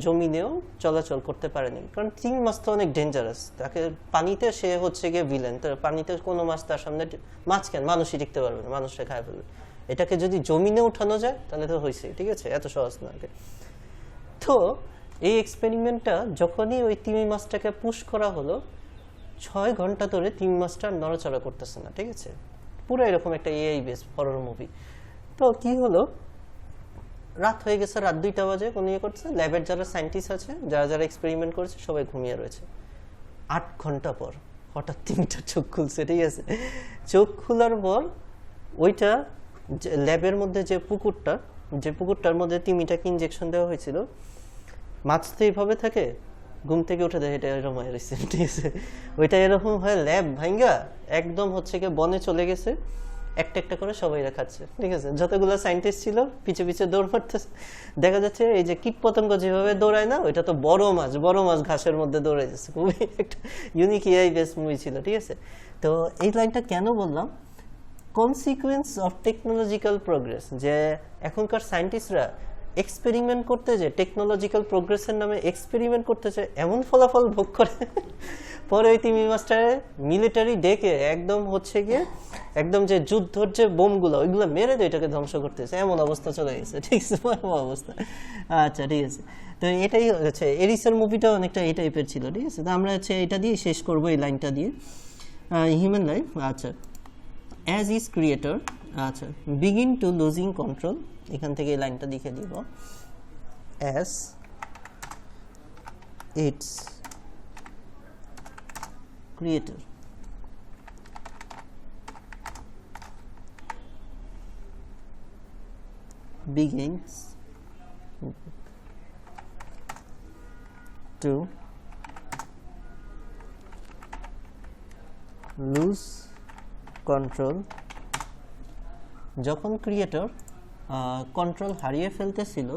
জমিনেও চলাচল করতে পারেনি, কারণ তিমি মাছ তো অনেক ডেঞ্জারাস, তাকে পানিতে সে হচ্ছে গিয়ে ভিলেন, তো পানিতে কোনো মাছ তার সামনে, মাছ কেন মানুষই টিকতে পারবে না, মানুষটা খায় ফেলবে, এটাকে যদি জমিনে উঠানো যায় তাহলে তো হয়েছে, ঠিক আছে, এত সহজ না। তো এই এক্সপেরিমেন্টটা যখনই ওই তিমি মাছটাকে পুশ করা হলো, 6 ঘন্টা ধরে তিমি মাছটা নড়াচড়া করতেছে না, ঠিক আছে, পুরো এরকম একটা এআই বেস হরর মুভি। তো কি হলো, রাত হয়ে গেছে, রাত 2টা বাজে, কোনো ইয়ে করছে, ল্যাবের যারা সায়েন্টিস্ট আছে, যারা যারা এক্সপেরিমেন্ট করেছে সবাই ঘুমিয়ে রয়েছে। 8 ঘন্টা পর হঠাৎ তিমিটা চোখ খুলছে, ঠিক আছে, চোখ খোলার পর ওইটা ল্যাবের মধ্যে যে পুকুরটার মধ্যে তিমিটাকে ইনজেকশন দেওয়া হয়েছিল, মাছ তো এইভাবে থাকে, ঘুম থেকে উঠে দেয় এটা এরকম হয়ে রয়েছে, ঠিক আছে, ওইটা এরকম হয় ল্যাব ভাঙ্গা একদম হচ্ছে গিয়ে বনে চলে গেছে, একটা একটা করে সবাই খাচ্ছে, ঠিক আছে, যতগুলো সায়েন্টিস্ট ছিল পিছে পিছে দৌড় মারতেছে, দেখা যাচ্ছে এই যে কীট পতঙ্গ যেভাবে দৌড়ায় না, ওইটা তো বড় মাছ ঘাসের মধ্যে দৌড়ে যাচ্ছে, খুবই একটা ইউনিক এআই বেস মুভি ছিল, ঠিক আছে। তো এই লাইনটা কেন বললাম, কনসিকুয়েন্স অফ টেকনোলজিক্যাল প্রোগ্রেস, যে এখনকার সায়েন্টিস্টরা এক্সপেরিমেন্ট করতে যে টেকনোলজিক্যাল প্রোগ্রেসের নামে এক্সপেরিমেন্ট করতে চায়, এমন ফলাফল ভোগ করে পরে ওই তিমি মাস্টারে মিলিটারি ডেকে একদম হচ্ছে গিয়ে একদম যে যুদ্ধর যে বোমগুলো ওইগুলো মেরে দিয়ে এটাকে ধ্বংস করতেছে, এমন অবস্থা চলে গেছে, ঠিক আছে, এমন অবস্থা। আচ্ছা ঠিক আছে, তো এটাই হচ্ছে এরিসের মুভিটা অনেকটা এই টাইপের ছিল, ঠিক আছে। তো আমরা হচ্ছে এটা দিয়ে শেষ করবো, এই লাইনটা দিয়ে, হিউম্যান লাইফ। আচ্ছা, অ্যাজ ইজ ক্রিয়েটর, আচ্ছা, বিগিন টু লুজিং কন্ট্রোল, এখান থেকে এই লাইনটা লিখে দিব, as its creator begins to lose control, যখন ক্রিয়েটর কন্ট্রোল হারিয়ে ফেলতেছিল,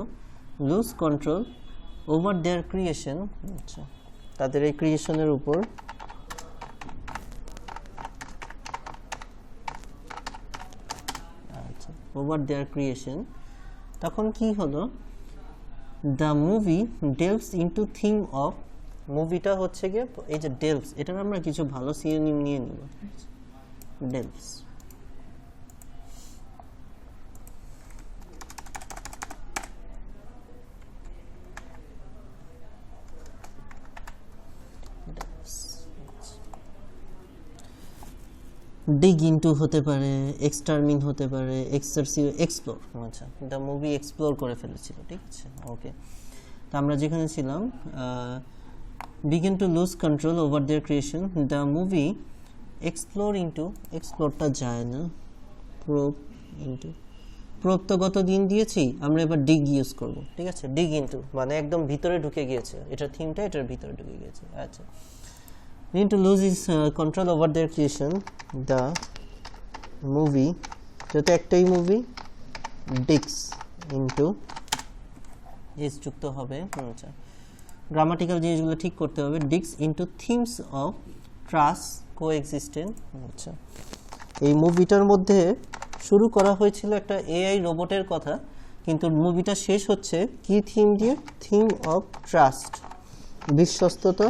lose control over their creation, আচ্ছা, তাদের এই ক্রিয়েশনের উপর, আচ্ছা, ওভার দেয়ার ক্রিয়েশন, তখন কি হলো, the movie delves into theme of, মুভিটা হচ্ছে গিয়ে এই যে ডেলভস, এটার আমরা কিছু ভালো সিনোনিম নিয়ে নিব, ডেলভস, ডিগ ইনটু হতে পারে, এক্সটারমিন হতে পারে, এক্সপ্লোর, আচ্ছা, দ্য মুভি এক্সপ্লোর করে ফেলেছিল, ঠিক আছে, ওকে। তো আমরা যেখানে ছিলাম, begin to lose control over their creation, the movie explore into, এক্সপ্লোরটা যায় না, প্রোব ইনটু, প্রোব তো গত দিন দিয়েছি, আমরা এবার ডিগ ইউজ করব, ঠিক আছে, ডিগ ইনটু মানে একদম ভিতরে ঢুকে গিয়েছে, এটার থিমটা এটার ভিতরে ঢুকে গিয়েছে, আচ্ছা, to lose his control over their creation, the movie, যেহেতু একটাই মুভি, digs into, এস যুক্ত হবে, আচ্ছা, গ্রামাটিক্যাল জিনিসগুলো ঠিক করতে হবে, digs into themes of trust, coexistence, আচ্ছা, এই মুভিটার মধ্যে শুরু করা হয়েছিল একটা এআই রোবটের কথা, কিন্তু মুভিটা শেষ হচ্ছে কি থিম দিয়ে, থিম অফ ট্রাস্ট, বিশ্বস্ততা,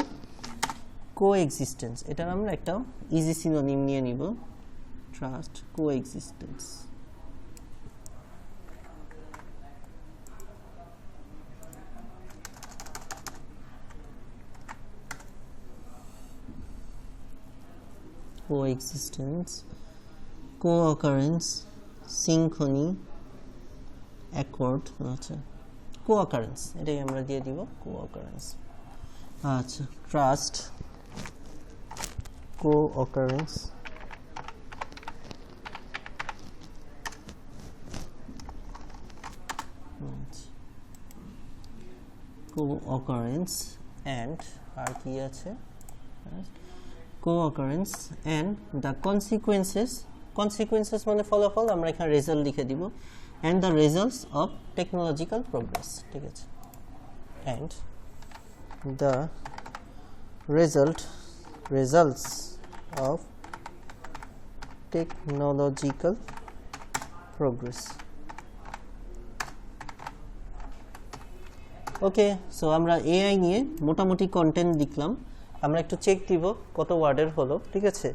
কোএক্সিস্টেন্স, এটার আমরা একটা ইজি সিনোনিম নিয়ে নিব, ট্রাস্ট, কোএক্সিস্টেন্স, কোএক্সিস্টেন্স, কোঅকারেন্স, সিনখনি, অ্যাকর্ড, আচ্ছা, কোঅকারেন্স, এটাই আমরা দিয়ে দিব, কোঅকারেন্স, আচ্ছা, ট্রাস্ট, co-occurrence, co-occurrence and আর কি আছে, co-occurrence and the consequences, consequences মানে ফলাফল, আমরা এখানে রেজাল্ট লিখে দিব, and the results of technological progress, ঠিক আছে, and the results of technological progress. Okay, so আমরা এআই নিয়ে মোটামুটি কন্টেন্ট লিখলাম। আমরা একটু চেক দিব কত ওয়ার্ডের হলো, ঠিক আছে।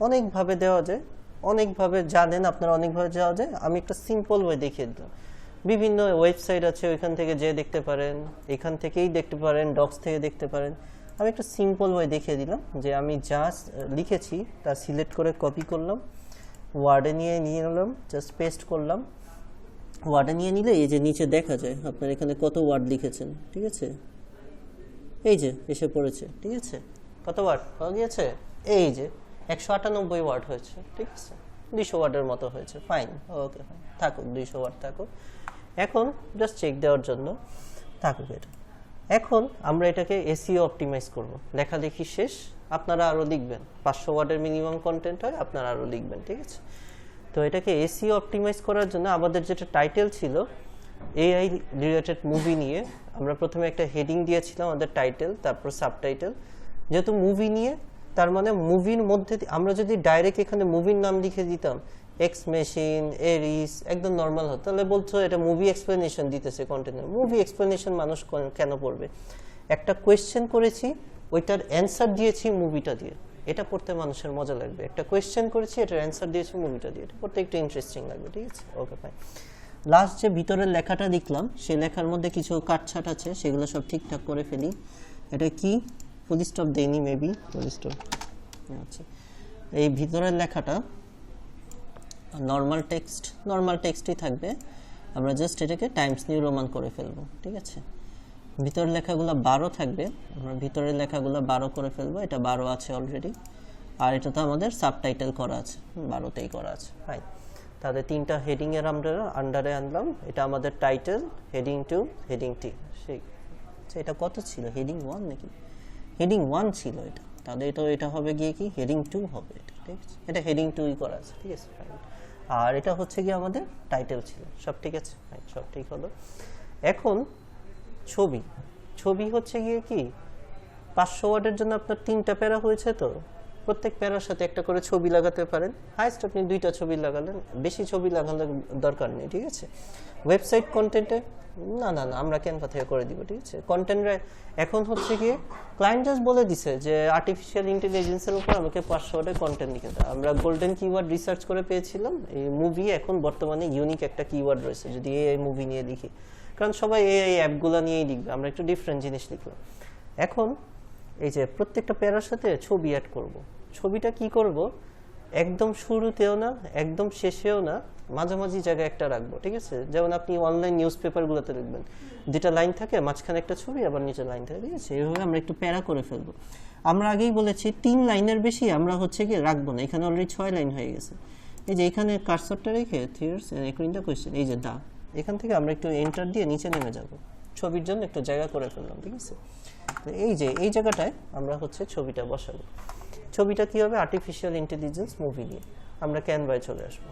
অনেকভাবে দেওয়া যায়, অনেকভাবে জানেন আপনারা, অনেকভাবে দেওয়া যায়। আমি একটা সিম্পল ওয়ে দেখিয়ে দিলাম। বিভিন্ন ওয়েবসাইট আছে, ওইখান থেকে যে দেখতে পারেন, এখান থেকেই দেখতে পারেন, ডক্স থেকে দেখতে পারেন। আমি একটা সিম্পল ওয়ে দেখিয়ে দিলাম যে আমি জাস্ট লিখেছি তা সিলেক্ট করে কপি করলাম, ওয়ার্ডে নিয়ে নিলাম, জাস্ট পেস্ট করলাম। ওয়ার্ডে নিয়ে নিলে এই যে নিচে দেখা যায় আপনার এখানে কত ওয়ার্ড লিখেছেন, ঠিক আছে। এই যে এসে পড়েছে, ঠিক আছে। কত ওয়ার্ড হয়ে গিয়েছে? এই যে 198 ওয়ার্ড হয়েছে, ঠিক আছে। 200 ওয়ার্ডের মতো হয়েছে, ফাইন, ওকে, ফাইন, থাকুক 200 ওয়ার্ড থাকুক। এখন জাস্ট চেক দেওয়ার জন্য থাকুক এটা। এখন আমরা এটাকে এসইও অপটিমাইজ করব। লেখালেখি শেষ, আপনারা আরও লিখবেন। 500 ওয়ার্ডের মিনিমাম কন্টেন্ট হয়, আপনারা আরও লিখবেন, ঠিক আছে। তো এটাকে এসইও অপটিমাইজ করার জন্য আমাদের যেটা টাইটেল ছিল এআই রিলেটেড মুভি নিয়ে, আমরা প্রথমে একটা হেডিং দিয়েছিলাম আমাদের টাইটেল, তারপর সাবটাইটেল। যেহেতু মুভি নিয়ে, তার মানে মুভির মধ্যে আমরা যদি ডাইরেক্ট এখানে মুভির নাম লিখে দিতাম, এক্স মেশিন, এরিস, একদম নর্মাল হতো, তাহলে বলছো এটা মুভি এক্সপ্লেনেশন দিতেছে কন্টেন্টে। মুভি এক্সপ্লেনেশন মানুষ কেন পড়বে? একটা কোয়েশ্চেন করেছি, ওইটার অ্যান্সার দিয়েছি মুভিটা দিয়ে, এটা পড়তে মানুষের মজা লাগবে। একটা কোয়েশ্চেন করেছি, এটার অ্যান্সার দিয়েছি মুভিটা দিয়ে, এটা পড়তে একটু ইন্টারেস্টিং লাগবে, ঠিক আছে। ওকে, ফাইন। লাস্ট যে ভিতরের লেখাটা লিখলাম, সেই লেখার মধ্যে কিছু কাটছাট আছে, সেগুলো সব ঠিকঠাক করে ফেলি। এটা কি ফুল স্টপ দেয়নি, মেবি ফুল স্টপ। আচ্ছা, এই ভিতরের লেখাটা নর্মাল টেক্সটই থাকবে। আমরা জাস্ট এটাকে টাইমস নিউ রোমান করে ফেলবো, ঠিক আছে। ভিতরের লেখাগুলো 12 থাকবে, আমরা ভিতরের লেখাগুলো 12 করে ফেলবো। এটা 12 আছে অলরেডি, আর এটা তো আমাদের সাবটাইটেল করা আছে, 12তেই করা আছে, ফাইন। তাহলে 3টা হেডিংয়ের আমরা আন্ডারে আনলাম। এটা আমাদের টাইটেল, হেডিং 2, হেডিং 3। সেই এটা কত ছিল? হেডিং 1 নাকি? হেডিং 1 ছিল এটা, তাহলে এটা হবে গিয়ে কি হেডিং 2 হবে এটা, ঠিক আছে। এটা হেডিং 2ই করা আছে, ঠিক আছে, ফাইন। আর এটা হচ্ছে গিয়ে আমাদের টাইটেল ছিল, সব ঠিক আছে, ফাইন, সব ঠিক হলো। এখন ছবি হচ্ছে গিয়ে কি 500 ওয়ার্ডের জন্য আপনার 3টা প্যারা হয়েছে, তো প্রত্যেক প্যারার সাথে একটা করে ছবি লাগাতে পারেন। হাইস্ট আপনি 2টা ছবি লাগালেন, বেশি ছবি লাগানোর দরকার নেই, ঠিক আছে। ওয়েবসাইট কন্টেন্টে না, আমরা ক্যানভা থেকে করে দিব, ঠিক আছে। কন্টেন্টে এখন হচ্ছে গিয়ে ক্লায়েন্ট জাস্ট বলে দিছে যে আর্টিফিশিয়াল ইন্টেলিজেন্সের উপর আমাকে 500 ওয়ার্ডের কন্টেন্ট লিখে দাও। আমরা গোল্ডেন কিওয়ার্ড রিসার্চ করে পেয়েছিলাম, এই মুভি এখন বর্তমানে ইউনিক একটা কিওয়ার্ড রয়েছে যদি এই মুভি নিয়ে লিখি, কারণ সবাই এই অ্যাপগুলো নিয়েই লিখবে, আমরা একটু ডিফারেন্ট জিনিস লিখলাম। এখন এই যে প্রত্যেকটা প্যারার সাথে ছবি অ্যাড করব। ছবিটা কি করব? একদম শুরুতেও না, একদম শেষেও না, মাঝামাঝি জায়গায় একটা রাখবো, ঠিক আছে। যেমন আপনি অনলাইন নিউজ পেপারগুলোতে লিখবেন, 2টা লাইন থাকে, মাঝখানে একটা ছবি, আবার নিচে লাইন থাকে, ঠিক আছে। এইভাবে আমরা একটু প্যারা করে ফেলবো। আমরা আগেই বলেছি 3 লাইনের বেশি আমরা হচ্ছে কি রাখবো না। এখানে অলরেডি 6 লাইন হয়ে গেছে। এই যে এখানে কার্সরটা রেখে থিওরিস এন্ড দ্য কোশ্চেন, এই যে দা, এখান থেকে আমরা একটু এন্টার দিয়ে নিচে নেমে যাব, ছবির জন্য একটু জায়গা করে ফেললাম, ঠিক আছে। এই যে এই জায়গাটায় আমরা হচ্ছে ছবিটা বসাবো। ছবিটা কি হবে? আর্টিফিশিয়াল ইন্টেলিজেন্স মুভি নিয়ে। আমরা ক্যানভায় চলে আসবো।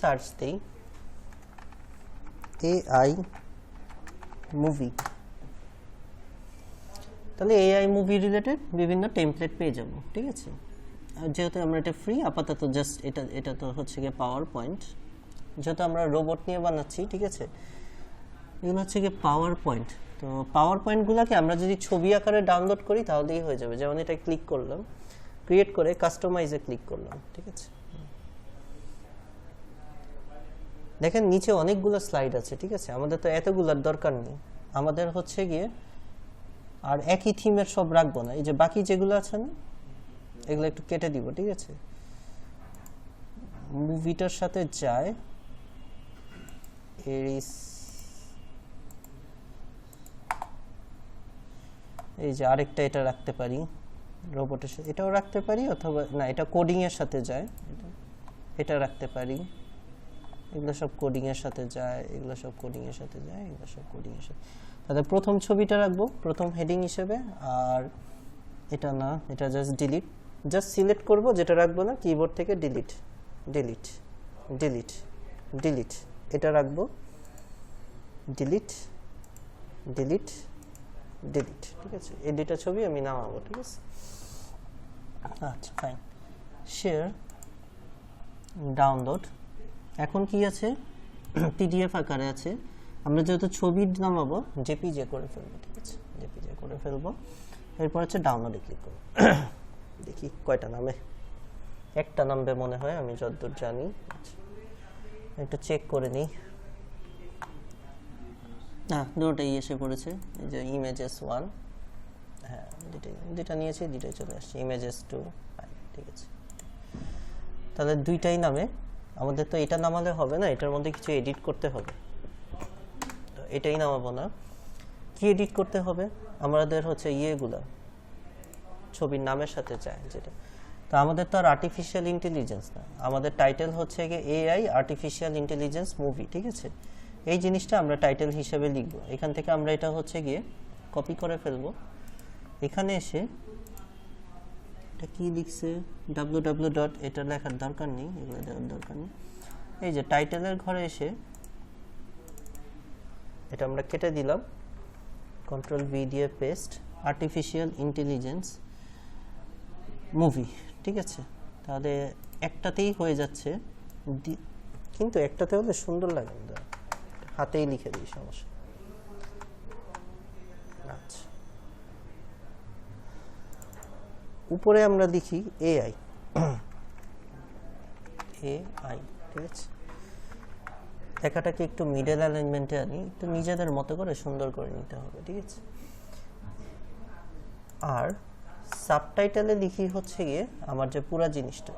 সার্চ দেই এআই মুভি, তাহলে এআই মুভি রিলেটেড বিভিন্ন টেমপ্লেট পেয়ে যাব, ঠিক আছে। যেহেতু আমরা এটা ফ্রি আপাতত, জাস্ট এটা তো হচ্ছে গিয়ে পাওয়ার পয়েন্ট, যেহেতু আমরা রোবট নিয়ে বানাচ্ছি, ঠিক আছে। এগুলো হচ্ছে গিয়ে পাওয়ার পয়েন্ট। তো পাওয়ার পয়েন্টগুলোকে আমরা যদি ছবি আকারে ডাউনলোড করি তাহলেই হয়ে যাবে। যেমন এটা ক্লিক করলাম, ক্রিয়েট করে কাস্টমাইজে ক্লিক করলাম, ঠিক আছে। দেখেন নিচে অনেকগুলো স্লাইড আছে, ঠিক আছে। আমাদের তো এতগুলোর দরকার নেই, আমাদের হচ্ছে গিয়ে আর একই থিমের সব রাখবো না। এই যে বাকি যেগুলো আছে না, এগুলো একটু কেটে দিব, ঠিক আছে। মুভিটার সাথে যায় এরিস, এই যে আরেকটা এটা রাখতে পারি, রোবটের সাথে এটাও রাখতে পারি, অথবা না এটা কোডিং এর সাথে যায়, এটা রাখতে পারি। এগুলো সব কোডিং এর সাথে যায়, এগুলো সব কোডিং এর সাথে যায়, এগুলো সব কোডিং এর সাথে। তাহলে প্রথম ছবিটা রাখবো প্রথম হেডিং হিসেবে, আর এটা না, এটা জাস্ট ডিলিট, জাস্ট সিলেক্ট করব, যেটা রাখবো না কিবোর্ড থেকে ডিলিট ডিলিট ডিলিট ডিলিট, এটা রাখবো ডিলিট ডিলিট ডিলিট। ঠিক আছে, এই দুইটা ছবি আমি নামাবো। ঠিক আছে, আচ্ছা ফাইন, শেয়ার, ডাউনলোড। এখন কি আছে, পিডিএফ আকারে আছে, আমরা যেহেতু ছবি নামাবো জেপিজে করে ফেলবো। ঠিক আছে, জেপিজে করে ফেলবো। এরপর হচ্ছে ডাউনলোডে ক্লিক করব। দেখি কয়টা নামে, একটা নামবে মনে হয় আমি যতদূর জানি। একটু চেক করে নিই। না, দুটোই এসে পড়েছে, এই যে ইমেজেস 1, হ্যাঁ দুইটা নিয়েছি, দুইটাই চলে আসছে, ইমেজেস 2। ঠিক আছে, তাহলে দুইটাই নামে। আমাদের তো এটা নামালে হবে না, এটার মধ্যে কিছু এডিট করতে হবে, তো এটাই নামাবো না। কি এডিট করতে হবে আমাদের হচ্ছে ইয়েগুলা ছবির নামের সাথে যায় যেটা। তো আমাদের তো আর আর্টিফিশিয়াল ইন্টেলিজেন্স না, আমাদের টাইটেল হচ্ছে গিয়ে এআই আর্টিফিশিয়াল ইন্টেলিজেন্স মুভি। ঠিক আছে, এই জিনিসটা আমরা টাইটেল হিসেবে লিখব। এখান থেকে আমরা এটা হচ্ছে গিয়ে কপি করে ফেলবো। এখানে এসে এটা কি লিখছে www. এটা লেখার দরকার নেই, এগুলো দেওয়ার দরকার নেই। এই যে টাইটেলের ঘরে এসে এটা আমরা কেটে দিলাম, কন্ট্রোল ভি দিয়ে পেস্ট, আর্টিফিশিয়াল ইন্টেলিজেন্স মুভি। ঠিক আছে, তাহলে একটাতেই হয়ে যাচ্ছে, কিন্তু একটাতে হলে সুন্দর লাগে না, হাতেই লিখে দিই, সমস্যা। আচ্ছা, উপরে আমরা লিখি এআই এআই। ঠিক আছে, লেখাটাকে একটু মিডল অ্যালাইনমেন্টে আনি, একটু নিজেদের মতো করে সুন্দর করে নিতে হবে। ঠিক আছে, আর সাবটাইটেলে লিখি হচ্ছে গিয়ে আমার যে পুরা জিনিসটা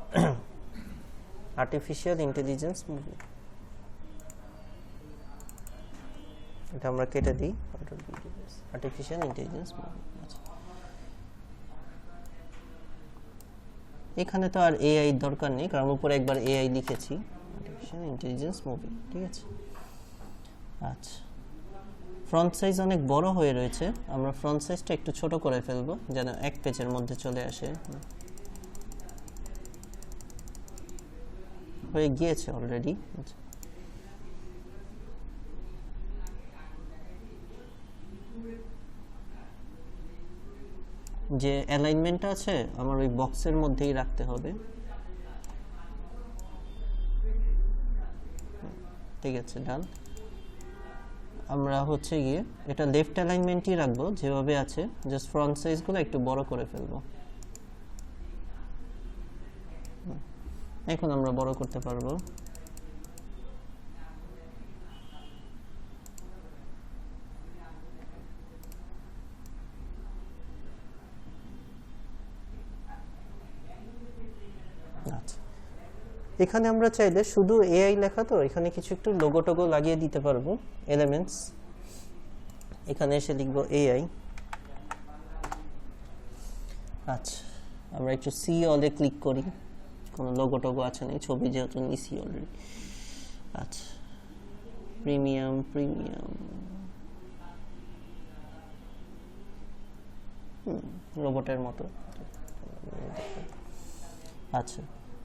আর্টিফিশিয়াল ইন্টেলিজেন্স মুভি, এটা আমরা কেটে দিই, আর্টিফিশিয়াল ইন্টেলিজেন্স মুভি। এখানে তো আর এআই দরকার নেই, কারণ উপরে একবার এআই লিখেছি, আর্টিফিশিয়াল ইন্টেলিজেন্স মুভি। ঠিক আছে, আচ্ছা ফ্রন্ট সাইজ অনেক বড় হয়ে রয়েছে, আমরা ফ্রন্ট সাইজটা একটু ছোট করে ফেলবো যেন এক পেজের মধ্যে চলে আসে। হয়ে গিয়েছে অলরেডি। যে অ্যালাইনমেন্টটা আছে আমার ওই বক্সের মধ্যেই রাখতে হবে। ঠিক আছে, ডান। আমরা হচ্ছে গিয়ে এটা লেফট অ্যালাইনমেন্টই রাখবো যেভাবে আছে, জাস্ট ফ্রন্ট সাইজগুলো একটু বড় করে ফেলবো। এখন আমরা বড় করতে পারবো। আচ্ছা, এখানে আমরা চাইলে শুধু এআই লেখা, তো এখানে কিছু একটু লোগো টোগো লাগিয়ে দিতে পারবো, এলিমেন্টস। এখানে এসে লিখবো এআই। আচ্ছা, আমরা একটু সি অলে ক্লিক করি, কোনো লোগো টোগো আছে না, ছবি যেহেতু নিছি অলরেডি। আচ্ছা, প্রিমিয়াম রোবটের মতো। আচ্ছা,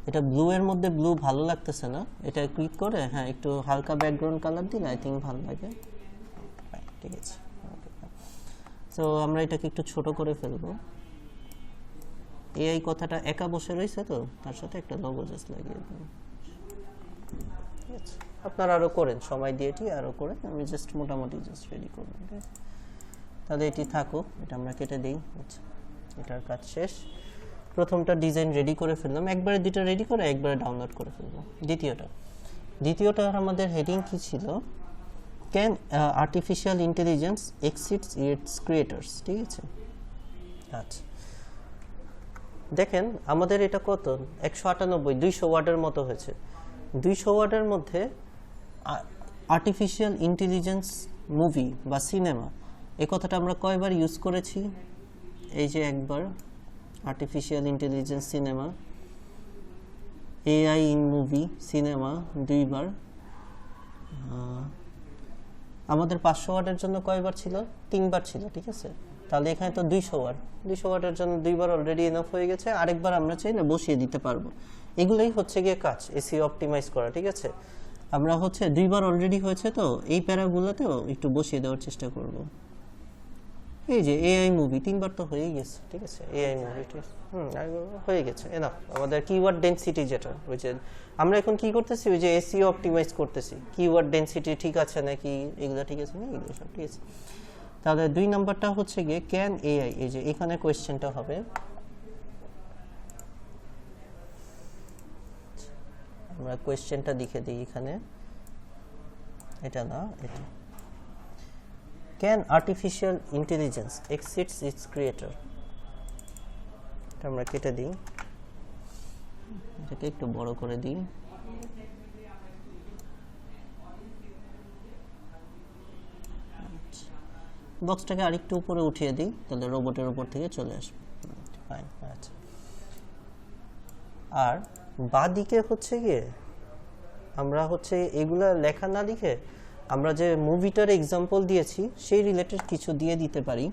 এটা ব্লু এর মধ্যে ব্লু ভালো লাগতেছে না, এটা ক্লিক করে হ্যাঁ একটু হালকা ব্যাকগ্রাউন্ড কালার দিলে আই থিঙ্ক ভালো লাগে। ঠিক আছে, তো আমরা এটাকে একটু ছোট করে ফেলবো। এআই কথাটা একা বসে রয়েছে, তো তার সাথে একটা লোগো জাস্ট লাগিয়ে দেব। ঠিক আছে, আপনারা আরো করেন, সময় দিয়ে এটি আরো করেন, আমি জাস্ট মোটামুটি জাস্ট রেডি করব। তাহলে এটি থাকুক, এটা আমরা কেটে দিই। আচ্ছা, এটার কাজ শেষ। প্রথমটা ডিজাইন রেডি করে ফেললাম, একবারে দুটো রেডি করে একবারে ডাউনলোড করে ফেলবো। দ্বিতীয়টা আমাদের হেডিং কি ছিল, can artificial intelligence exceeds it's creators. ঠিক আছে, আচ্ছা দেখেন আমাদের এটা কত, 198, 200 ওয়ার্ডের মতো হয়েছে। 200 ওয়ার্ডের মধ্যে আর্টিফিশিয়াল ইন্টেলিজেন্স মুভি বা সিনেমা, এই কথাটা আমরা কয়বার ইউজ করেছি? এই যে একবার artificial intelligence cinema, AI in movie cinema দুইবার, আমাদের 500 ওয়াটের জন্য কয়বার ছিল? 3বার ছিল, ঠিক আছে। তাহলে এখানে তো 200 ওয়াট, 200 ওয়াটের জন্য 2বার অলরেডি এনাফ হয়ে গেছে, আরেকবার আমরা চাইলে বসিয়ে দিতে পারবো। এগুলোই হচ্ছে গিয়ে কাজ, এসি অপটিমাইজ করা, ঠিক আছে। আমরা হচ্ছে 2বার অলরেডি হয়েছে, তো এই প্যারাগুলোতেও একটু বসিয়ে দেওয়ার চেষ্টা করব। এই যে এআই মুভি 3বার তো হয়েই গেছে, ঠিক আছে। এআই মুভি হয়ে গেছে এনাফ। আমাদের কিওয়ার্ড ডেনসিটি যেটা, ওই যে আমরা এখন কি করতেছি, ওই যে এসিও অপটিমাইজ করতেছি, কিওয়ার্ড ডেনসিটি ঠিক আছে নাকি, এগুলো ঠিক আছে না, এগুলো সব ঠিক আছে। তাহলে 2 নাম্বারটা হচ্ছে গিয়ে ক্যান এআই, এই যে এখানে কোয়েশ্চেনটা হবে, আমরা কোয়েশ্চেনটা লিখে দিই এখানে, এটা না, এটা can artificial intelligence exceeds it's creator, এটা আমরা কেটে দিই, এটাকে একটু বড় করে দিই। বক্সটাকে আরেকটু উপরে উঠিয়ে দিই, তাহলে রোবটের উপর থেকে চলে আসবে। ফাইন, আচ্ছা। আর বাদিকে হচ্ছে গিয়ে আমরা হচ্ছে এগুলা লেখা না লিখে আমরা যে মুভিটার এক্সাম্পল দিয়েছি সেই রিলেটেড কিছু দিয়ে দিতে পারি।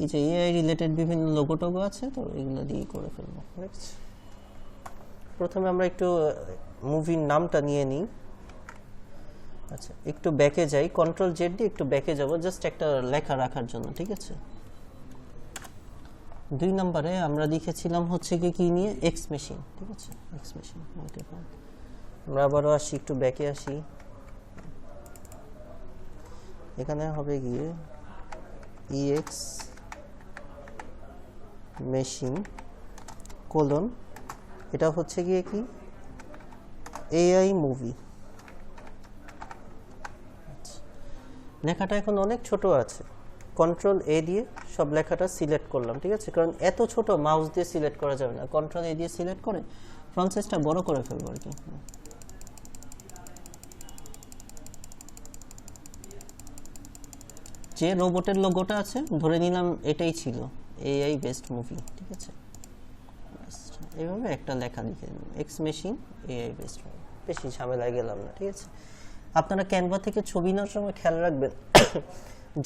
এই যে এআই রিলেটেড বিভিন্ন লোগো টোগো আছে, তো এগুলো দিয়ে করে ফেলবো। প্রথমে আমরা একটু মুভির নামটা নিয়ে নিই। আচ্ছা, একটু ব্যাকে যাই, কন্ট্রোল জেড দিয়ে একটু ব্যাকে যাব, জাস্ট একটা লেখা রাখার জন্য, ঠিক আছে। 2 নম্বরে আমরা লিখেছিলাম হচ্ছে কি নিয়ে, এক্স মেশিন, ঠিক আছে, এক্স মেশিন। ওকে, আমরা আবারও আসি, একটু ব্যাকে আসি, এখানে হবে গিয়ে ইএক্স মেশিন কোলন, এটা হচ্ছে গিয়ে কি এআই মুভি। লেখাটা এখন অনেক ছোট আছে, কন্ট্রোল এ দিয়ে সব লেখাটা সিলেক্ট করলাম, ঠিক আছে, কারণ এত ছোট মাউস দিয়ে সিলেক্ট করা যাবে না, কন্ট্রোল এ দিয়ে সিলেক্ট করে ফ্রন্ট সাইজটা বড় করে ফেলবো আর কি। যে রোবটের লোগোটা আছে ধরে নিলাম এটাই ছিল এআই বেসড মুভি, ঠিক আছে। এইভাবে একটা লেখা লিখে দিন, x machine AI based movie, বেশি ঝামেলায় গেলাম না, ঠিক আছে। আপনারা ক্যানভা থেকে ছবি নেওয়ার সময় খেয়াল রাখবেন,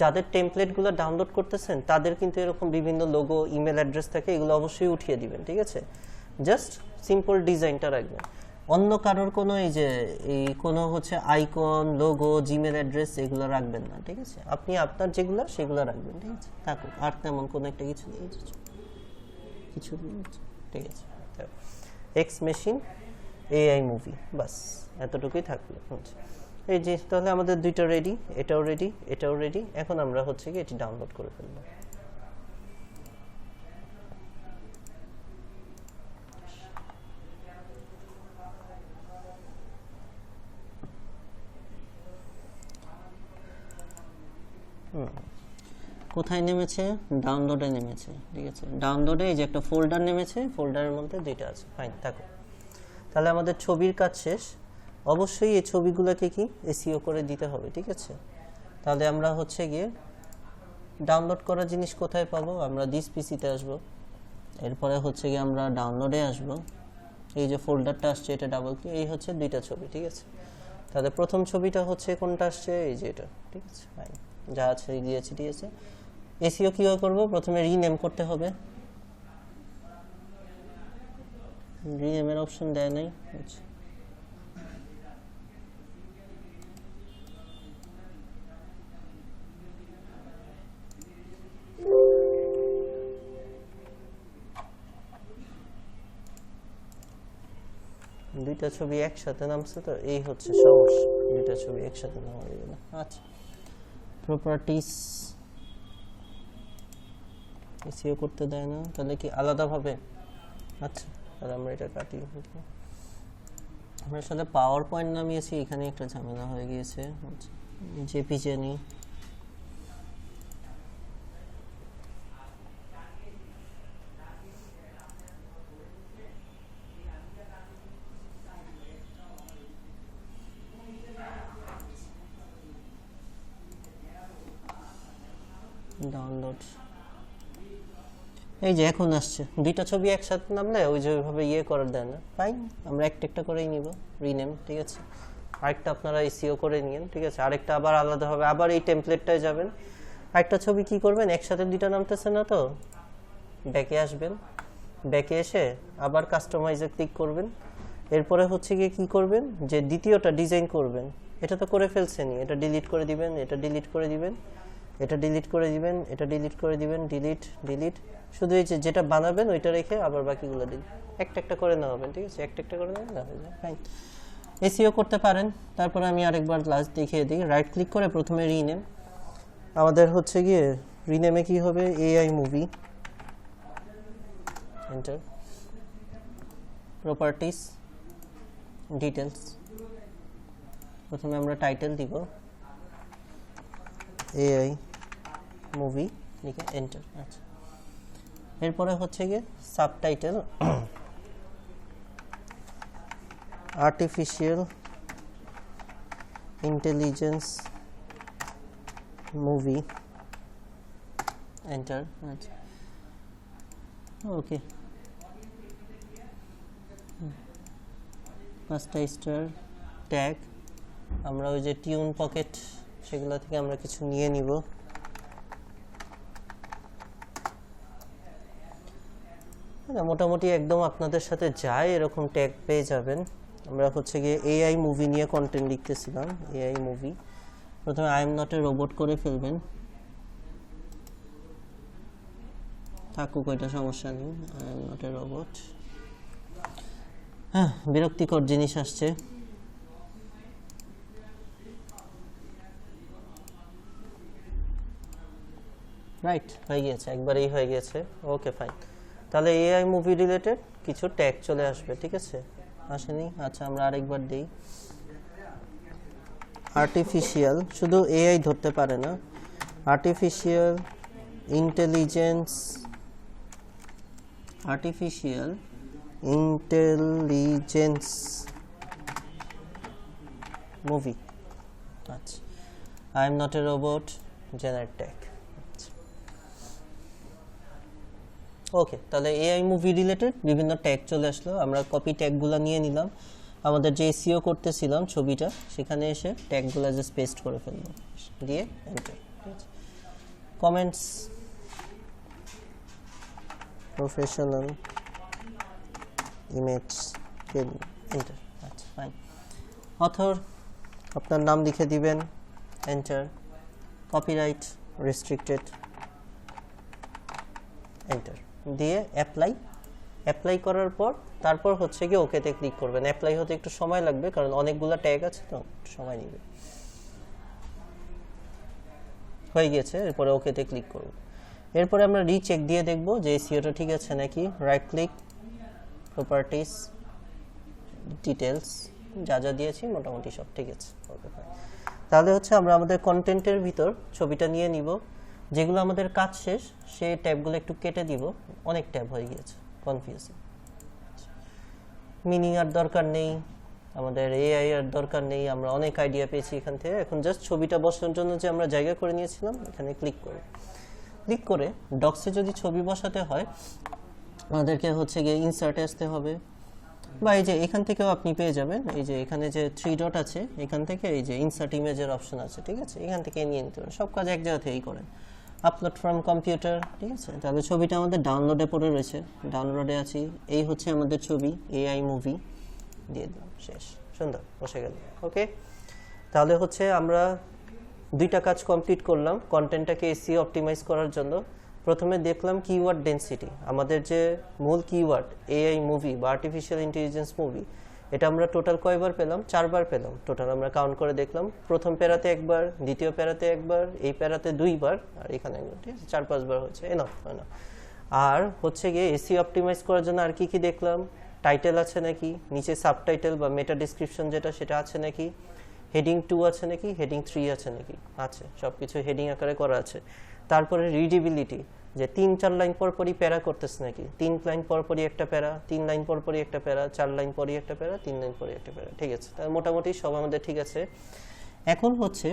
যাদের টেমপ্লেটগুলো ডাউনলোড করতেছেন তাদের কিন্তু এরকম বিভিন্ন লোগো, ইমেল অ্যাড্রেস থাকে, এগুলো অবশ্যই উঠিয়ে দিবেন, ঠিক আছে। জাস্ট সিম্পল ডিজাইনটা রাখবেন, অন্য কারোর কোনো এই যে এই কোনো হচ্ছে আইকন, লোগো, জিমেল অ্যাড্রেস এগুলো রাখবেন না, ঠিক আছে। আপনি আপনার যেগুলো সেগুলো রাখবেন, ঠিক আছে, থাকুক, আর তেমন কোনো একটা কিছু নেই, কিছু ঠিক আছে। এক্স মেশিন এআই মুভি, বাস এতটুকুই থাকলো। এই যে তাহলে আমাদের দুইটা রেডি, এটাও রেডি, এটাও রেডি। এখন আমরা হচ্ছে কি এটি ডাউনলোড করে ফেলবো। কোথায় নেমেছে? ডাউনলোডে নেমেছে, ঠিক আছে। ডাউনলোডে এই যে একটা ফোল্ডার নেমেছে, ফোল্ডারের মধ্যে দুইটা আছে, ফাইন, থাকো। তাহলে আমাদের ছবির কাজ শেষ। অবশ্যই এই ছবিগুলোকে কি এসইও করে দিতে হবে, ঠিক আছে। তাহলে আমরা হচ্ছে গিয়ে ডাউনলোড করা জিনিস কোথায় পাবো? আমরা দিস পিসিতে আসবো, এরপরে হচ্ছে গিয়ে আমরা ডাউনলোডে আসবো, এই যে ফোল্ডারটা আসছে এটা ডাবল ক্লিক, এই হচ্ছে দুইটা ছবি, ঠিক আছে। তাহলে প্রথম ছবিটা হচ্ছে কোনটা আসছে, এই যে এটা, ঠিক আছে, ফাইন, যা আছে দিয়েছি, ঠিক আছে। এসইও কিভাবে করবো? প্রথমে রিনেম করতে হবে, রিনেমের অপশন দেয় নাই, আচ্ছা। দুইটা ছবি একসাথে নামছে, তো এই হচ্ছে সমস্যা, দুইটা ছবি একসাথে নামা যাবে না। আচ্ছা, প্রপার্টিস এসইও করতে দেয় না, তাহলে কি আলাদাভাবে? আচ্ছা, তাহলে আমরা এটা কাটি। আমরা আসলে পাওয়ার পয়েন্ট নামিয়েছি, এখানে একটা ঝামেলা হয়ে গিয়েছে। আচ্ছা, জেপিজে নিই, ডাউনলোড এই যে এখন আসছে, দুইটা ছবি একসাথে নামলে ওই যে ওইভাবে ইয়ে করার দেয় না, ফাইন, আমরা একটা একটা করেই নিব, রিনেম, ঠিক আছে। আরেকটা আপনারা এসইও করে নিন, ঠিক আছে, আরেকটা আবার আলাদা হবে, আবার এই টেমপ্লেটটায় যাবেন, আরেকটা ছবি কি করবেন, একসাথে দুইটা নামতেছে না তো, ব্যাকে আসবেন, ব্যাকে এসে আবার কাস্টমাইজে ক্লিক করবেন, এরপরে হচ্ছে গিয়ে কি করবেন, যে দ্বিতীয়টা ডিজাইন করবেন, এটা তো করে ফেলছেনই, এটা ডিলিট করে দিবেন, এটা ডিলিট করে দিবেন, এটা ডিলিট করে দিবেন, এটা ডিলিট করে দিবেন, ডিলিট ডিলিট, শুধু এই যে যেটা বানাবেন ওইটা রেখে আবার বাকিগুলো ডিলিট, একটা একটা করে নেওয়াবেন, ঠিক আছে, একটা একটা করে নেবেন, ফাইন। এসইও করতে পারেন। তারপরে আমি আরেকবার লাস্ট দেখিয়ে দিই, রাইট ক্লিক করে প্রথমে রিনেম, আমাদের হচ্ছে গিয়ে রিনেমে কি হবে, AI movie, enter, properties, details, প্রথমে আমরা টাইটেল দিব এআই মুভি, লিখে এন্টার। আচ্ছা, এরপরে হচ্ছে গিয়ে subtitle artificial intelligence movie, enter. আচ্ছা, ওকে, পাঁচটা স্টার, ট্যাগ, আমরা ওই যে টিউন পকেট সেগুলো থেকে আমরা কিছু নিয়ে নিব, মোটামুটি একদম আপনাদের সাথে যায় এরকম ট্যাগ পেয়ে যাবেন। আমরা হচ্ছে গিয়ে এআই মুভি নিয়ে কন্টেন্ট লিখতেছিলাম, এআই মুভি, প্রথমে I am not a robot করে ফেলবেন, থাকুক ওইটা সমস্যা নেই, I am not a robot. হ্যাঁ, বিরক্তিকর জিনিস আসছে, রাইট, হয়ে গিয়েছে, একবারেই হয়ে গিয়েছে, ওকে ফাইন। তাহলে এআই মুভি রিলেটেড কিছু ট্যাগ চলে আসবে, ঠিক আছে, আসেনি? আচ্ছা, আমরা আরেকবার দিই, আর্টিফিশিয়াল, শুধু এআই ধরতে পারে না, artificial intelligence, artificial intelligence movie. আচ্ছা, I am not a robot, generate tag. Okay, তাহলে এআই মুভি রিলেটেড বিভিন্ন ট্যাগ চলে আসলো, আমরা কপি ট্যাগগুলো নিয়ে নিলাম, আমাদের যে এসইও করতেছিলাম ছবিটা সেখানে এসে ট্যাগগুলো জাস্ট পেস্ট করে ফেলবো, দিয়ে enter. Comments, professional image, enter. আচ্ছা, ফাইন। অথর, আপনার নাম লিখে দিবেন, এন্টার। কপিরাইট রেস্ট্রিক্টেড, এন্টার দিয়ে অ্যাপ্লাই, অ্যাপ্লাই করার পর তারপর হচ্ছে গিয়ে ওকেতে ক্লিক করবেন। অ্যাপ্লাই হতে একটু সময় লাগবে কারণ অনেকগুলো ট্যাগ আছে তো, সময় নেবে। হয়ে গেছে, এরপরে ওকেতে ক্লিক করব। এরপরে আমরা রিচেক দিয়ে দেখব যে এসইওটা ঠিক আছে নাকি। রাইট ক্লিক, প্রপার্টিজ, ডিটেলস, যা যা দিয়েছি মোটামুটি সব ঠিক আছে, ওকে ফাইন। তাহলে হচ্ছে আমরা আমাদের কন্টেন্টের ভিতর ছবিটা নিয়ে নিব, যেগুলো আমাদের কাজ শেষ সেই ট্যাবগুলো একটু কেটে দিব, অনেক ট্যাব হয়ে গিয়েছে, কনফিউজিং, মিনিং আর দরকার নেই, আমাদের এআই আর দরকার নেই, আমরা অনেক আইডিয়া পেয়েছি এখান থেকে। এখন জাস্ট ছবিটা বসানোর জন্য যে আমরা জায়গা করে নিয়েছিলাম এখানে ক্লিক করে, ক্লিক করে ডক্সে যদি ছবি বসাতে হয় আমাদেরকে হচ্ছে গিয়ে ইনসার্টে আসতে হবে, বা এই যে এখান থেকেও আপনি পেয়ে যাবেন, এই যে এখানে যে 3 ডট আছে এখান থেকে এই যে ইনসার্ট ইমেজের অপশন আছে, ঠিক আছে, এখান থেকে নিয়ে নিতে পারেন, সব কাজ এক জায়গা থেকেই করেন। আপলোড ফ্রম কম্পিউটার, ঠিক আছে, তাহলে ছবিটা আমাদের ডাউনলোডে পড়ে রয়েছে, ডাউনলোডে আছি, এই হচ্ছে আমাদের ছবি এআই মুভি, দিয়ে দিলাম, শেষ, সুন্দর বসে গেল। ওকে, তাহলে হচ্ছে আমরা দুইটা কাজ কমপ্লিট করলাম কন্টেন্টটাকে এসইও অপটিমাইজ করার জন্য। প্রথমে দেখলাম কিওয়ার্ড ডেনসিটি, আমাদের যে মূল কিওয়ার্ড এআই মুভি বা আর্টিফিশিয়াল ইন্টেলিজেন্স মুভি, এটা আমরা টোটাল কয়বার পেলাম, 4 বার পেলাম টোটাল, আমরা কাউন্ট করে দেখলাম, প্রথম প্যারাতে একবার, দ্বিতীয় প্যারাতে একবার, এই প্যারাতে 2 বার, আর এখানে একবার, ঠিক আছে, 4-5 বার হচ্ছে, এনাফ হয় না। আর হচ্ছে গিয়ে এসইও অপটিমাইজ করার জন্য আর কি কি দেখলাম, টাইটেল আছে নাকি, নিচে সাবটাইটেল বা মেটা ডেসক্রিপশন যেটা সেটা আছে নাকি, হেডিং 2 আছে নাকি, হেডিং 3 আছে নাকি, আছে, সবকিছু হেডিং আকারে করা আছে। তারপরে রিডিবিলিটি, যে 3-4 লাইন পর পরই প্যারা করতেছে নাকি, 3 লাইন পর পরই একটা প্যারা, 3 লাইন পর পরই একটা প্যারা, 4 লাইন পরই একটা প্যারা, 3 লাইন পরই একটা প্যারা, ঠিক আছে, তাহলে মোটামুটি সব আমাদের ঠিক আছে। এখন হচ্ছে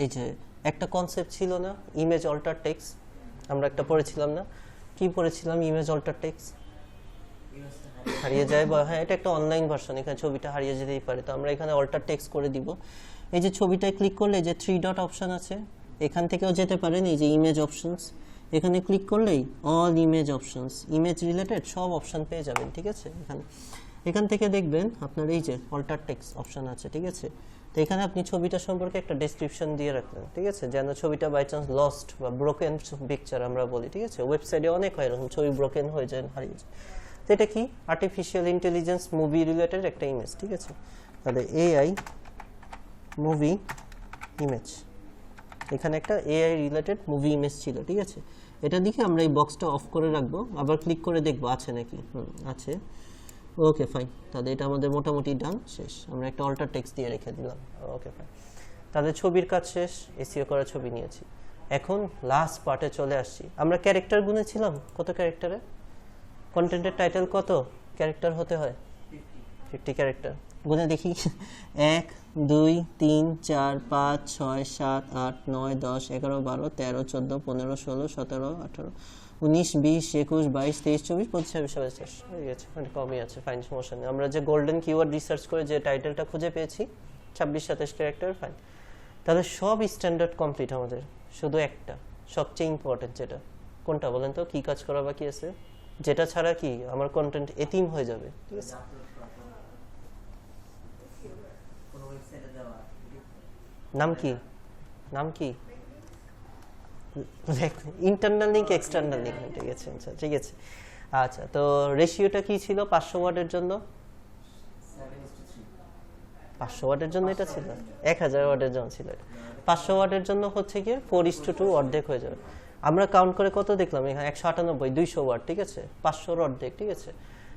এই যে একটা কনসেপ্ট ছিল না, ইমেজ অল্টার টেক্সট, আমরা একটা পড়েছিলাম না, কি পড়েছিলাম, ইমেজ অল্টার টেক্সট হারিয়ে যায়, বা হ্যাঁ এটা একটা অনলাইন ভার্সন, এখানে ছবিটা হারিয়ে যেতেই পারে। তো আমরা এখানে অল্টার টেক্সট করে দিব। এই যে ছবিটায় ক্লিক করলে যে 3 ডট অপশন আছে, এখান থেকেও যেতে পারেন। এই যে ইমেজ অপশনস, এখানে ক্লিক করলেই all image options, image related সব অপশন পেয়ে যাবেন, ঠিক আছে। এখান থেকে দেখবেন আপনার এই যে অল্টার টেক্সট অপশন আছে, ঠিক আছে। তো এখানে আপনি ছবিটা সম্পর্কে একটা ডেসক্রিপশন দিয়ে রাখলেন, ঠিক আছে, যেন ছবিটা বাই চান্স লস্ট বা ব্রোকেন পিকচার আমরা বলি, ঠিক আছে। ওয়েবসাইটে অনেক হয় এরকম, ছবি ব্রোকেন হয়ে যায়, হারিয়ে যায়। তো এটা কি, আর্টিফিশিয়াল ইন্টেলিজেন্স মুভি রিলেটেড একটা ইমেজ, ঠিক আছে। তাহলে এআই মুভি ইমেজ, এখানে একটা এআই রিলেটেড মুভি ইমেজ ছিল, ঠিক আছে। এটা দেখে আমরা এই বক্সটা অফ করে রাখবো, আবার ক্লিক করে দেখবো আছে নাকি। আছে, ওকে ফাইন। তাহলে এটা আমাদের মোটামুটি ডান, শেষ। আমরা একটা অল্টার টেক্সট দিয়ে রেখে দিলাম, ওকে ফাইন। তাহলে ছবির কাজ শেষ, এসইও করা ছবি নিয়েছি। এখন লাস্ট পার্টে চলে আসছি। আমরা ক্যারেক্টার গুনেছিলাম, কত ক্যারেক্টারে, কন্টেন্টের টাইটেল কত ক্যারেক্টার হতে হয়, 50 ক্যারেক্টার। গুনে দেখি, 1 2 3 4 5 6 7 8 9 10 11 12 13 14 15 16 17 18 19 20 21 22 23 24 25 26 27 হয়ে গেছে, মানে কমই আছে, ফাইন, সমস্যা নেই। আমরা যে গোল্ডেন কিওয়ার্ড রিসার্চ করে যে টাইটেলটা খুঁজে পেয়েছি 26 27 ক্যারেক্টার, ফাইন। তাহলে সব স্ট্যান্ডার্ড কমপ্লিট আমাদের, শুধু একটা সবচেয়ে ইম্পর্টেন্ট যেটা, কোনটা বলেন তো, কি কাজ করা বাকি আছে, যেটা ছাড়া কি আমার কন্টেন্ট এতিম হয়ে যাবে, ঠিক আছে। নাম কি, নাম কি, ইন্টারনাল লিঙ্ক এক্সটার্নাল লিঙ্ক, ঠিক আছে, আচ্ছা ঠিক আছে। আচ্ছা, তো রেশিওটা কি ছিল 500 ওয়ার্ডের জন্য, 500 ওয়ার্ডের জন্য এটা ছিল, 1000 ওয়ার্ডের জন্য ছিল। 500 ওয়ার্ডের জন্য হচ্ছে কি 4:2 অর্ধেক হয়ে যাবে। আমরা কাউন্ট করে কত দেখলাম, এখানে 198, 200 ওয়ার্ড, ঠিক আছে, 500 অর্ধেক, ঠিক আছে।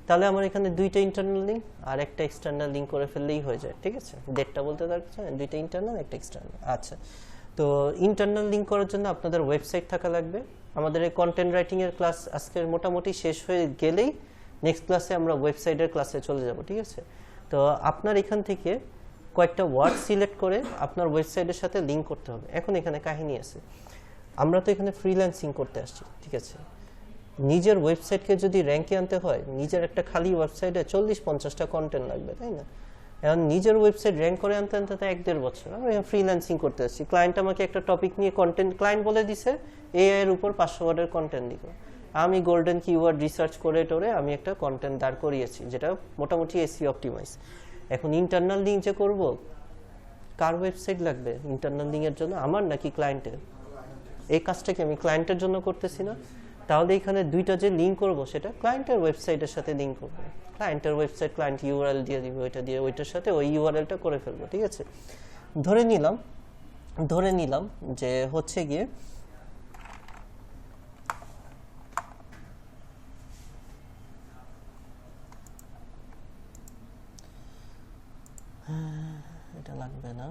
তাহলে আমার এখানে 2টা ইন্টারনাল লিঙ্ক আর একটা এক্সটার্নাল লিঙ্ক করে ফেললেই হয়ে যায়, ঠিক আছে। ডেটটা বলতে পারছেন, 2টা ইন্টারনাল একটা এক্সটার্নাল। আচ্ছা, তো ইন্টারনাল লিঙ্ক করার জন্য আপনাদের ওয়েবসাইট থাকা লাগবে। আমাদের এই কন্টেন্ট রাইটিং এর ক্লাস আজকের মোটামুটি শেষ হয়ে গেলেই নেক্সট ক্লাসে আমরা ওয়েবসাইটের ক্লাসে চলে যাব, ঠিক আছে। তো আপনার এখান থেকে কয়েকটা ওয়ার্ড সিলেক্ট করে আপনার ওয়েবসাইটের সাথে লিঙ্ক করতে হবে। এখন এখানে কাহিনী আছে, আমরা তো এখানে ফ্রিল্যান্সিং করতে আসছি, ঠিক আছে। নিজের ওয়েবসাইটকে যদি র্যাঙ্কে আনতে হয়, নিজের একটা খালি ওয়েবসাইটে 40-50টা কন্টেন্ট লাগবে, তাই না। এখন নিজের ওয়েবসাইট র্যাঙ্ক করে আনতে আনতে 1-1.5 বছর। আমরা ফ্রিল্যান্সিং করতে আসছি, ক্লায়েন্ট আমাকে একটা টপিক নিয়ে কন্টেন্ট, ক্লায়েন্ট বলে দিছে এআই এর উপর 500 ওয়ার্ডের কন্টেন্ট লিখো। আমি গোল্ডেন কিওয়ার্ড রিসার্চ করে টোরে আমি একটা কন্টেন্ট দাঁড় করিয়েছি, যেটা মোটামুটি এসইও অপটিমাইজ। এখন ইন্টারনাল লিঙ্ক যে করব, কার ওয়েবসাইট লাগবে ইন্টারনাল লিঙ্কের জন্য, আমার নাকি ক্লায়েন্টের? এই কাজটা কি আমি ক্লায়েন্টের জন্য করতেছি না? তাহলে এখানে 2টা যে লিঙ্ক করব সেটা ক্লায়েন্টের ওয়েবসাইটের সাথে লিঙ্ক করব। ক্লায়েন্টের ওয়েবসাইট ক্লায়েন্ট ইউআরএল দিয়ে দিব, ওইটা দিয়ে ওইটার সাথে ওই ইউআরএলটা করে ফেলবো, ঠিক আছে। ধরে নিলাম যে হচ্ছে গিয়ে এটা লাগবে না,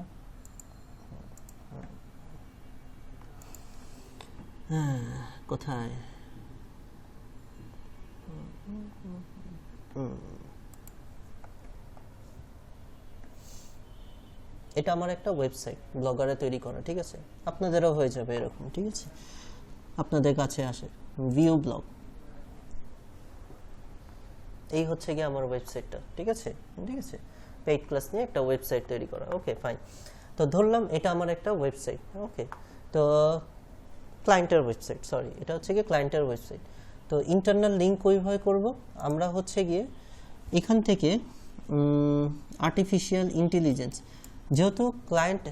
কোথায়, এটা আমার একটা ওয়েবসাইট ব্লগারে তৈরি করা, ঠিক আছে। আপনাদেরও হয়ে যাবে এরকম, ঠিক আছে। আপনাদের কাছে আসে ভিউ ব্লগ, এই হচ্ছে গিয়ে আমার ওয়েবসাইটটা, ঠিক আছে, ঠিক আছে। পেইড ক্লাস নিয়ে একটা ওয়েবসাইট তৈরি করা, ওকে ফাইন। তো ধরলাম এটা আমার একটা ওয়েবসাইট, ওকে। তো ক্লায়েন্টের ওয়েবসাইট, সরি, এটা হচ্ছে গিয়ে ক্লায়েন্টের ওয়েবসাইট। তো ইন্টারনাল লিঙ্ক ওইভাবে করব, আমরা হচ্ছে গিয়ে এখান থেকে আর্টিফিশিয়াল ইন্টেলিজেন্স, যেহেতু ক্লায়েন্ট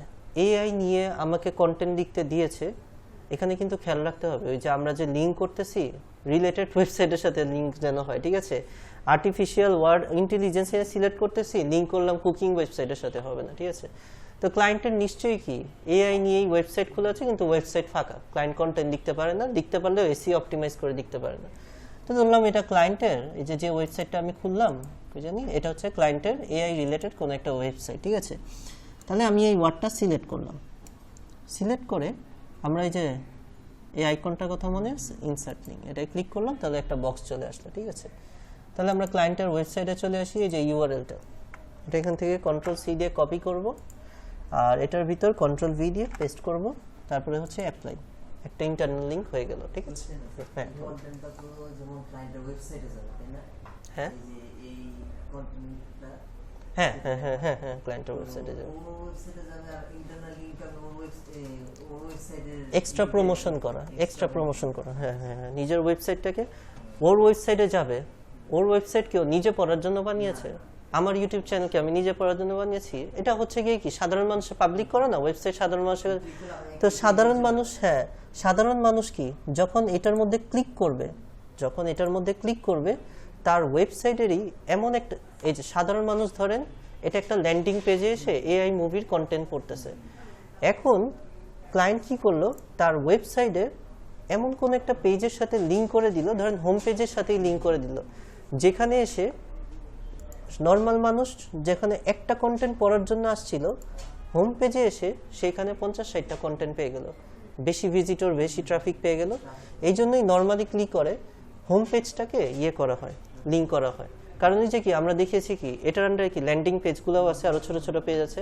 এআই নিয়ে আমাকে কন্টেন্ট লিখতে দিয়েছে, এখানে কিন্তু খেয়াল রাখতে হবে ওই যে আমরা যে লিঙ্ক করতেছি রিলেটেড ওয়েবসাইটের সাথে লিঙ্ক যেন হয়, ঠিক আছে। Artificial word intelligence A select করতেছি, লিঙ্ক করলাম কুকিং ওয়েবসাইটের সাথে হবে না, ঠিক আছে। তো ক্লায়েন্টের নিশ্চয়ই কি এআই নিয়েই ওয়েবসাইট খোলা আছে, কিন্তু ওয়েবসাইট ফাঁকা, ক্লায়েন্ট কন্টেন্ট লিখতে পারে না, লিখতে পারলেও এসইও অপটিমাইজ করে লিখতে পারে না। তো ধরলাম এটা ক্লায়েন্টের, এই যে ওয়েবসাইটটা আমি খুললাম, কি জানি, এটা হচ্ছে ক্লায়েন্টের এআই রিলেটেড কোনো একটা ওয়েবসাইট, ঠিক আছে। তাহলে আমি এই ওয়ার্ডটা সিলেক্ট করলাম, সিলেক্ট করে আমরা এই যে এই আইকনটার কথা মনে আছে, ইনসার্ট লিঙ্ক, এটাই ক্লিক করলাম, তাহলে একটা বক্স চলে আসলো, ঠিক আছে। তাহলে আমরা ক্লায়েন্টের ওয়েবসাইটে চলে আসি, এই যে ইউআরএলটা, এটা এখান থেকে Ctrl+C দিয়ে কপি করব, আর এটার ভিতর Ctrl+V দিয়ে পেস্ট করব, তারপরে হচ্ছে একটা ইন্টারনাল লিংক হয়ে গেল, ঠিক আছে? হ্যাঁ কন্টেন্টটা তো যেমন ক্লায়েন্টের ওয়েবসাইটে যাবে তাই না? হ্যাঁ এই যে এই কন্টেন্টটা হ্যাঁ হ্যাঁ হ্যাঁ হ্যাঁ হ্যাঁ ক্লায়েন্টের ওয়েবসাইটে যাবে, ওয়েবসাইটে যাবে আর ইন্টারনাল লিংকটা ওয়েবসাইটের এক্সট্রা প্রমোশন করা, হ্যাঁ হ্যাঁ হ্যাঁ, নিজের ওয়েবসাইটটাকে ওর ওয়েবসাইটে যাবে। ওর ওয়েবসাইট কেউ নিজে পড়ার জন্য বানিয়েছে? আমার ইউটিউব চ্যানেলকে আমি নিজে পড়ার জন্য বানিয়েছি? এটা হচ্ছে গিয়ে কি সাধারণ মানুষের পাবলিক করে না ওয়েবসাইট, সাধারণ মানুষের। তো সাধারণ মানুষ, হ্যাঁ সাধারণ মানুষ কি যখন এটার মধ্যে ক্লিক করবে তার ওয়েবসাইটেরই এমন একটা, এই যে সাধারণ মানুষ ধরেন এটা একটা ল্যান্ডিং পেজে এসে এআই মুভির কন্টেন্ট পড়তেছে। এখন ক্লায়েন্ট কি করলো, তার ওয়েবসাইটে এমন কোন একটা পেজের সাথে লিংক করে দিল, ধরেন হোম পেজের সাথেই লিংক করে দিল, যেখানে এসে নর্মাল মানুষ যেখানে একটা কন্টেন্ট পড়ার জন্য আসছিল, হোম পেজে এসে সেখানে 50-60টা কন্টেন্ট পেয়ে গেল, বেশি ভিজিটর বেশি ট্রাফিক পেয়ে গেল। এই জন্যই নর্মালি ক্লিক করে হোম পেজটাকে করা হয়, লিংক করা হয়। কারণ এই যে কি আমরা দেখিয়েছি কি এটার আন্ডারে কি ল্যান্ডিং পেজগুলোও আছে, আরো ছোট ছোট পেজ আছে,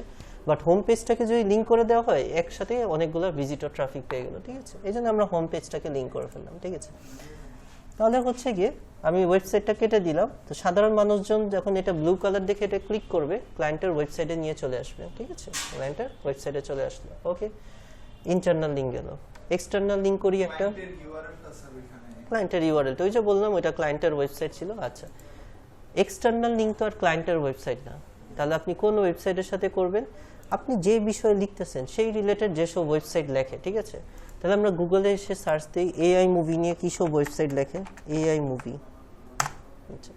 বাট হোম পেজটাকে যদি লিংক করে দেওয়া হয় একসাথে অনেকগুলো ভিজিটর ট্রাফিক পেয়ে গেল, ঠিক আছে? এই জন্য আমরা হোম পেজটাকে লিংক করে ফেললাম, ঠিক আছে? তাহলে হচ্ছে গিয়ে আমি ওয়েবসাইটটা কেটে দিলাম, তো সাধারণ মানুষজন যখন এটা ব্লু কালার দেখে এটা ক্লিক করবে ক্লায়েন্টের ওয়েবসাইটে নিয়ে চলে আসবে, ঠিক আছে? ক্লায়েন্টের ওয়েবসাইটে চলে আসলো, ওকে। ইন্টারনাল লিংক গেল, এক্সটার্নাল লিংক করি একটা ক্লায়েন্টের ইউআরএল, তো ওই যে বললাম ওইটা ক্লায়েন্টের ওয়েবসাইট ছিল। আচ্ছা, এক্সটার্নাল লিংক তো আর ক্লায়েন্টের ওয়েবসাইট না, তাহলে আপনি কোন ওয়েবসাইটের সাথে করবেন? আপনি যে বিষয়ে লিখতেছেন সেই রিলেটেড যেসব ওয়েবসাইট লেখে, ঠিক আছে? তাহলে আমরা গুগলে এসে সার্চ দিই এআই মুভি নিয়ে কি সব ওয়েবসাইট লেখে, এআই মুভি। আচ্ছা,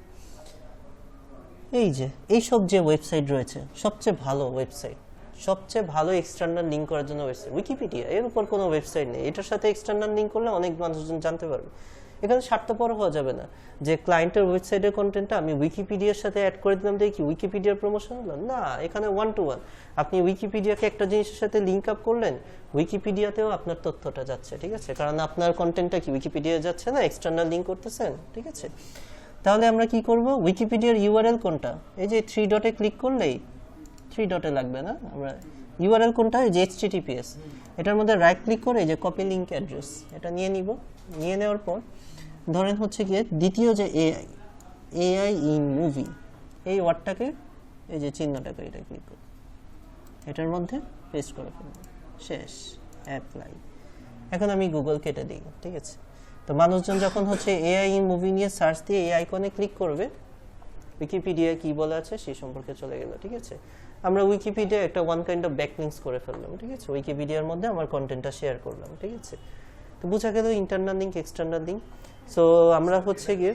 এই যে এইসব যে ওয়েবসাইট রয়েছে সবচেয়ে ভালো ওয়েবসাইট, সবচেয়ে ভালো এক্সটার্নাল লিংক করার জন্য ওয়েবসাইট উইকিপিডিয়া, এর উপর কোনো ওয়েবসাইট নেই। এটার সাথে এক্সটার্নাল লিংক করলে অনেক মানুষজন জানতে পারবে। এখানে স্বার্থপর হওয়া যাবে না যে ক্লায়েন্টের ওয়েবসাইটের কন্টেন্টটা আমি উইকিপিডিয়ার সাথে অ্যাড করে দিলাম, দেখি উইকিপিডিয়ার প্রমোশন হলো না। এখানে 1 to 1 আপনি উইকিপিডিয়াকে একটা জিনিসের সাথে লিংক আপ করলেন, উইকিপিডিয়াতেও আপনার তথ্যটা যাচ্ছে, ঠিক আছে? কারণ আপনার কন্টেন্টটা কি উইকিপিডিয়া যাচ্ছে না, এক্সটার্নাল লিংক করতেছেন, ঠিক আছে? তাহলে আমরা কি করব, উইকিপিডিয়ার ইউআরএল কোনটা? এই যে 3 ডটে ক্লিক করলেই, 3 ডটে লাগবে না, আমরা ইউআরএল কোনটা, এই যে https, এটার মধ্যে রাইট ক্লিক করে এই যে কপি লিংক অ্যাড্রেস এটা নিয়ে নিব। নিয়ে নেওয়ার পর ধরেন হচ্ছে গিয়ে দ্বিতীয় যে এআই ইন মুভি এই ওয়ার্ডটাকে, এই যে চিহ্নটাকে এটা ক্লিক করব, এটার মধ্যে পেস্ট করে ফেলব, শেষ, অ্যাপ্লাই। এখন আমি গুগল কেটে দিই, ঠিক আছে? তো মানুষজন যখন হচ্ছে এআই ইন মুভি নিয়ে সার্চ দিয়ে এই আইকনে ক্লিক করবে, উইকিপিডিয়ায় কি বলা আছে সেই সম্পর্কে চলে গেল, ঠিক আছে? আমরা উইকিপিডিয়া একটা ওয়ান কাইন্ড অফ ব্যাকলিংকস করে ফেললাম, ঠিক আছে? উইকিপিডিয়ার মধ্যে আমার কন্টেন্টটা শেয়ার করলাম, ঠিক আছে? তো বোঝা গেল internal link external link. So আমরা হচ্ছে গিয়ে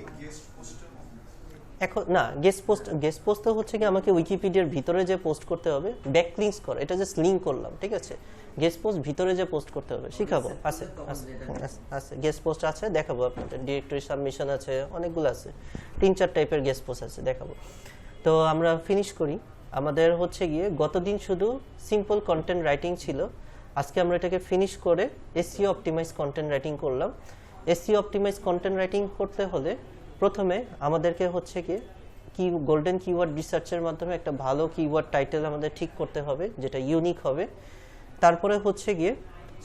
এখন না গেস্ট পোস্ট তো হচ্ছে কি আমাকে উইকিপিডিয়ার ভিতরে যে পোস্ট করতে হবে, ব্যাকলিংকস করা, এটা জাস্ট লিংক করলাম, ঠিক আছে? গেস্ট পোস্ট ভিতরে যে পোস্ট করতে হবে শিখাবো, আছে আছে গেস্ট পোস্ট আছে, দেখাবো আপনাদের। ডিরেক্টরি সাবমিশন আছে, অনেকগুলো আছে, 3-4 টাইপের গেস্ট পোস্ট আছে, দেখাবো। তো আমরা ফিনিশ করি। আমাদের হচ্ছে গিয়ে গতদিন শুধু সিম্পল কন্টেন্ট রাইটিং ছিল, আজকে আমরা এটাকে ফিনিশ করে এসইও অপটিমাইজ কন্টেন্ট রাইটিং করলাম। এসইও অপটিমাইজ কন্টেন্ট রাইটিং করতে হলে প্রথমে আমাদেরকে হচ্ছে কি গোল্ডেন কিওয়ার্ড রিসার্চের মাধ্যমে একটা ভালো কিওয়ার্ড টাইটেল আমাদের ঠিক করতে হবে যেটা ইউনিক হবে। তারপরে হচ্ছে গিয়ে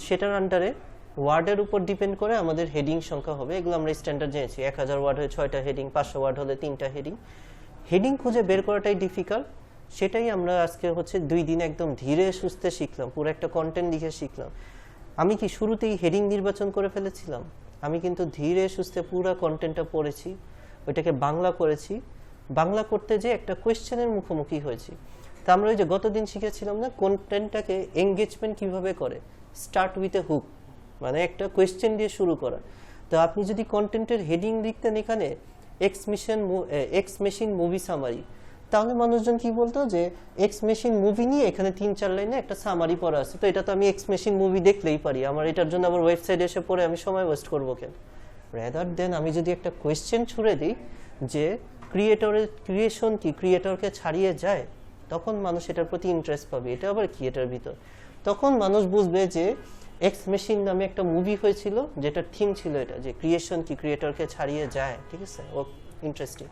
সেটার আন্ডারে ওয়ার্ডের উপর ডিপেন্ড করে আমাদের হেডিং সংখ্যা হবে, এগুলো আমরা স্ট্যান্ডার্ড জেনেছি। 1000 ওয়ার্ড হলে 6টা হেডিং, 500 ওয়ার্ড হলে 3টা হেডিং। হেডিং খুঁজে বের করাটাই ডিফিকাল্ট, সেটাই আমরা আজকে হচ্ছে 2 দিন একদম ধীরে সুস্থে শিখলাম, পুরো একটা কন্টেন্ট লিখে শিখলাম। আমি কি শুরুতেই হেডিং নির্বাচন করে ফেলেছিলাম? আমি কিন্তু ধীরে সুস্থে পুরো কন্টেন্টটা পড়েছি, ওইটাকে বাংলা করেছি। বাংলা করতে যে একটা কোয়েশ্চেনের মুখোমুখি হয়েছি। তা আমরা ওই যে গতদিন শিখেছিলাম না কন্টেন্টটাকে এঙ্গেজমেন্ট কিভাবে করে, স্টার্ট উইথ এ হুক, মানে একটা কোয়েশ্চেন দিয়ে শুরু করা। তো আপনি যদি কন্টেন্টের হেডিং লিখতেন এখানে এক্স মেশিন মুভি সামারি, তাহলে মানুষজন কি বলতো যে এক্স মেশিন মুভি নিয়ে এখানে 3-4 লাইনে একটা সামারি পড়া আছে, তো এটা তো আমি এক্স মেশিন মুভি দেখলেই পারি, আমার এটার জন্য আবার ওয়েবসাইটে এসে পড়ে আমি সময় ওয়েস্ট করবো কেন? রেদার দেন আমি যদি একটা কোয়েশ্চেন ছুড়ে দিই যে ক্রিয়েটরের ক্রিয়েশন কি ক্রিয়েটরকে ছাড়িয়ে যায়, তখন মানুষ এটার প্রতি ইন্টারেস্ট পাবে। এটা আবার কি এটার ভিতর, তখন মানুষ বুঝবে যে এক্স মেশিন নামে একটা মুভি হয়েছিল যেটার থিম ছিল এটা, যে ক্রিয়েশন কি ক্রিয়েটরকে ছাড়িয়ে যায়, ঠিক আছে? ও ইন্টারেস্টিং।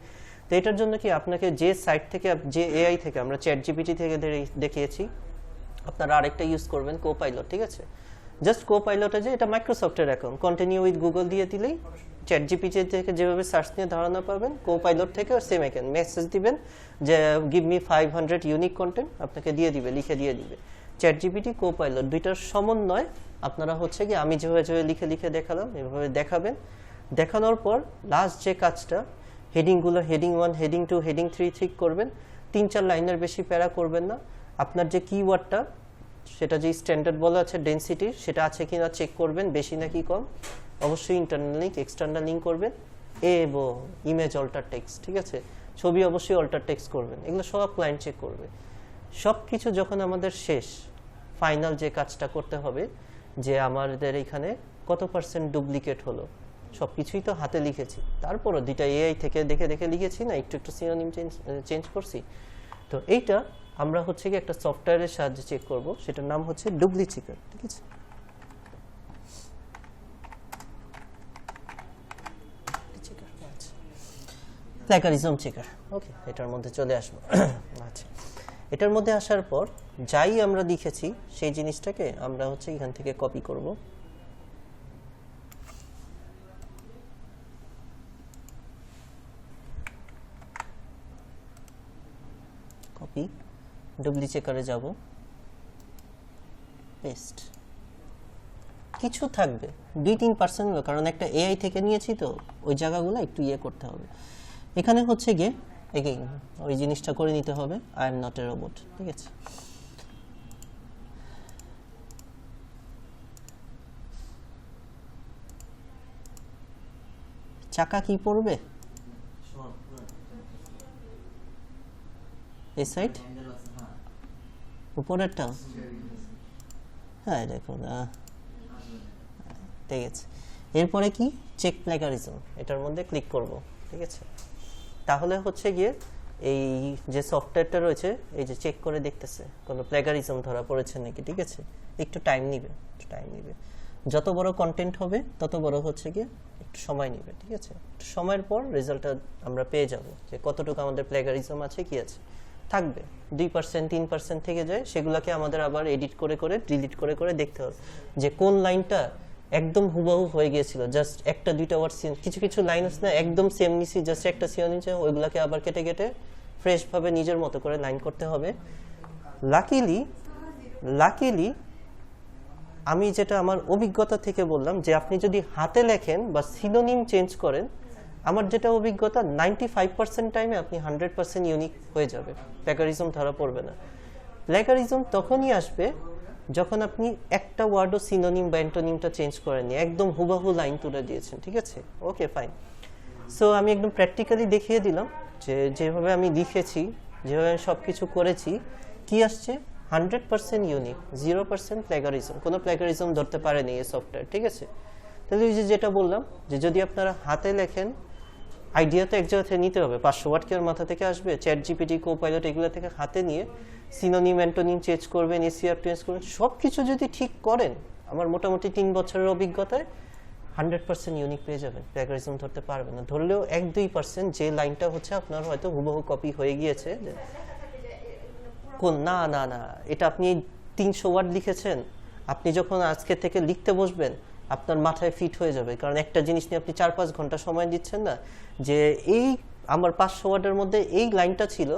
তো এটার জন্য কি আপনাকে যে সাইট থেকে, যে এআই থেকে, আমরা চ্যাট জিপিটি থেকে দেখিয়েছি, আপনারা আরেকটা ইউজ করবেন কোপাইলট, ঠিক আছে? জাস্ট কোপাইলটে যে এটা মাইক্রোসফটের অ্যাকাউন্ট, কন্টিনিউ উইথ গুগল দিয়ে দিলেই চ্যাট জিপিটি থেকে যেভাবে সার্চ নিয়ে ধারণা পাবেন, কোপাইলট থেকে সেম অ্যাকাউন্ট মেসেজ দিবেন যে গিভ মি 500 ইউনিক কন্টেন্ট, আপনাকে দিয়ে দিবে, লিখে দিয়ে দিবে। চ্যাট জিপিটি কোপাইলট দুইটার সমন্বয় আপনারা হচ্ছে কি আমি যেভাবে যেভাবে লিখে লিখে দেখালাম এভাবে দেখাবেন। দেখানোর পর লাস্ট যে কাজটা, হেডিংগুলো হেডিং 1 হেডিং 2 হেডিং 3 ঠিক করবেন। 3-4 লাইনের বেশি প্যারা করবেন না। আপনার যে কিওয়ার্ডটা সেটা যে স্ট্যান্ডার্ড বলা আছে ডেনসিটি সেটা আছে কিনা চেক করবেন, বেশি নাকি কম। অবশ্যই ইন্টারনাল লিঙ্ক এক্সটার্নাল লিঙ্ক করবেন এবং ইমেজ অল্টার টেক্সট, ঠিক আছে, ছবি অবশ্যই অল্টার টেক্সট করবেন। এগুলো সব ক্লায়েন্ট চেক করবে। সব কিছু যখন আমাদের শেষ, ফাইনাল যে কাজটা করতে হবে যে আমাদের এখানে কত % ডুপ্লিকেট হলো, সব কিছুই তো হাতে লিখেছি, তারপরও দুইটা এআই থেকে দেখে দেখে লিখেছি না, একটু একটু সিনোনিম চেঞ্জ করছি। তো এইটা আমরা হচ্ছে কি একটা সফটওয়্যারের সাহায্যে চেক করব, সেটার নাম হচ্ছে ডুপ্লি চেকার, ঠিক আছে। প্ল্যাগারিজম চেকার, ওকে, এটার মধ্যে চলে আসবো। আচ্ছা, এটার মধ্যে আসার পর যাই আমরা লিখেছি সেই জিনিসটাকে আমরা হচ্ছে এখান থেকে কপি করব। কপি, ডুপ্লি চেকারে যাব, পেস্ট। কিছু থাকবে 2-3%, কারণ একটা এআই থেকে নিয়েছি তো ওই জায়গাগুলো একটু ইয়ে করতে হবে। এখানে হচ্ছে গিয়ে এগেইন ওই জিনিসটা করে নিতে হবে, I am not a robot, ঠিক আছে। চাকা কি পড়বে এই সাইড উপরেরটা, হ্যাঁ দেখুন ঠিক আছে। এরপরে কি চেক প্ল্যাগারিজম, এটার মধ্যে ক্লিক করব, ঠিক আছে। তাহলে হচ্ছে গিয়ে এই যে সফটওয়্যারটা রয়েছে এই যে চেক করে দেখতেছে কোনো প্ল্যাগারিজম ধরা পড়েছে নাকি, ঠিক আছে। একটু টাইম নিবে, যত বড় কন্টেন্ট হবে তত বড় হচ্ছে গিয়ে একটু সময় নেবে, ঠিক আছে। একটু সময়ের পর রেজাল্টটা আমরা পেয়ে যাব যে কতটুকু আমাদের প্ল্যাগারিজম আছে, কি আছে। থাকবে 2% 3% থেকে যায়, সেগুলোকে আমাদের আবার এডিট করে করে ডিলিট করে করে দেখতে হবে যে কোন লাইনটা একদম হুবহু হয়ে গিয়েছিল, জাস্ট একটা দুইটা ওয়ার্ড, কিছু কিছু লাইন আছে না একদম সেম নিছি, জাস্ট একটা সিও নিচে, ওইগুলোকে আবার কেটে কেটে ফ্রেশ ভাবে নিজের মতো করে লাইন করতে হবে। লাকিলি আমি যেটা আমার অভিজ্ঞতা থেকে বললাম যে আপনি যদি হাতে লেখেন বা সিনোনিম চেঞ্জ করেন, আমার যেটা অভিজ্ঞতা 95% টাইমে আপনি 100% ইউনিক হয়ে যাবে, প্ল্যাগারিজম ধরা পড়বে না। প্ল্যাগারিজম তখনই আসবে যখন আপনি একটা ওয়ার্ডও সিনোনিম বা অ্যান্টোনিমটা চেঞ্জ করেননি, একদম হুবহু লাইন তুলে দিয়েছেন, ঠিক আছে। Okay fine. সো আমি একদম প্র্যাকটিক্যালি দেখিয়ে দিলাম যে যেভাবে আমি লিখেছি, যেভাবে আমি সব কিছু করেছি, কি আসছে 100% ইউনিক, 0% প্ল্যাগারিজম, কোনো প্ল্যাগারিজম ধরতে পারেনি এই সফটওয়্যার, ঠিক আছে। তাহলে ওই যে যেটা বললাম যে যদি আপনারা হাতে লেখেন, আইডিয়া তো এক জায়গা থেকে নিতে হবে, 500 ওয়ার্ড কি আর মাথা থেকে আসবে? চ্যাট জিপিটি, কোপাইলট এগুলো থেকে হাতে নিয়ে সিনোনিম অ্যান্টোনিম চেঞ্জ করবেন, এসিআর চেঞ্জ করবেন, সব কিছু যদি ঠিক করেন, আমার মোটামুটি 3 বছরের অভিজ্ঞতায় 100% ইউনিক পেয়ে যাবেন, প্ল্যাগারিজম ধরতে পারবেন না। ধরলেও 1-2% যে লাইনটা হচ্ছে আপনার হয়তো হুবহু কপি হয়ে গিয়েছে, কোন না না না এটা আপনি 300 ওয়ার্ড লিখেছেন, আপনি যখন আজকে থেকে লিখতে বসবেন আপনার মাথায় ফিট হয়ে যাবে, কারণ একটা জিনিস নিয়ে আপনি 4-5 ঘন্টা সময় দিচ্ছেন না, যে এই আমার 500 ওয়ার্ডের মধ্যে এই লাইনটা ছিল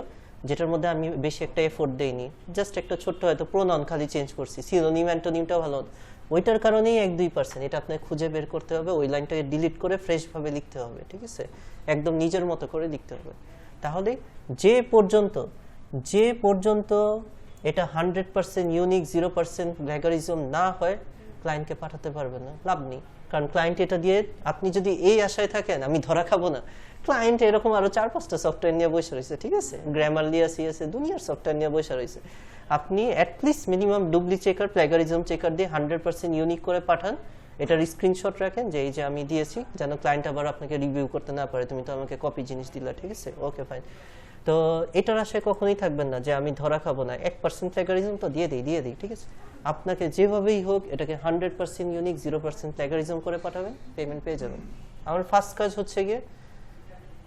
যেটার মধ্যে আমি বেশি একটা এফোর্ট দেইনি, জাস্ট একটা ছোট্ট হয়তো প্রোনাউন খালি চেঞ্জ করছি, সিনোনিম অ্যান্টোনিমটা ভালো, ওইটার কারণেই 1-2%, এটা আপনাকে খুঁজে বের করতে হবে, ওই লাইনটাকে ডিলিট করে ফ্রেশ ভাবে লিখতে হবে, ঠিক আছে, একদম নিজের মতো করে লিখতে হবে। তাহলে যে পর্যন্ত এটা 100% ইউনিক, 0% প্ল্যাগারিজম না হয়, ক্লায়েন্টকে পাঠাতে পারবেন না, লাভ নেই। কারণ ক্লায়েন্ট এটা দিয়ে, আপনি যদি এই আশায় থাকেন আমি ধরা খাবো না, ক্লায়েন্ট এরকম আরো 4-5টা সফটওয়্যার নিয়ে বসে রয়েছে, ঠিক আছে, গ্রামারলি আছে, দুনিয়ার সফটওয়্যার নিয়ে বসে রয়েছে। আপনি at least minimum Duplichecker, plagiarism checker দিয়ে 100% ইউনিক করে পাঠান, এটার স্ক্রিনশট রাখেন যে এই যে আমি দিয়েছি, যেন ক্লায়েন্ট আবার আপনাকে রিভিউ করতে না পারে, তুমি তো আমাকে কপি জিনিস দিলা, ঠিক আছে, ওকে ফাইন। তো এটার আশায় কখনোই থাকবেন না যে আমি ধরা খাবো না, 1% প্ল্যাগারিজম তো দিয়ে দিই, ঠিক আছে। আপনাকে যেভাবেই হোক এটাকে 100% ইউনিক, 0% প্ল্যাগারিজম করে পাঠাবেন, পেমেন্ট পেয়ে যাবেন। আমার ফার্স্ট কাজ হচ্ছে গিয়ে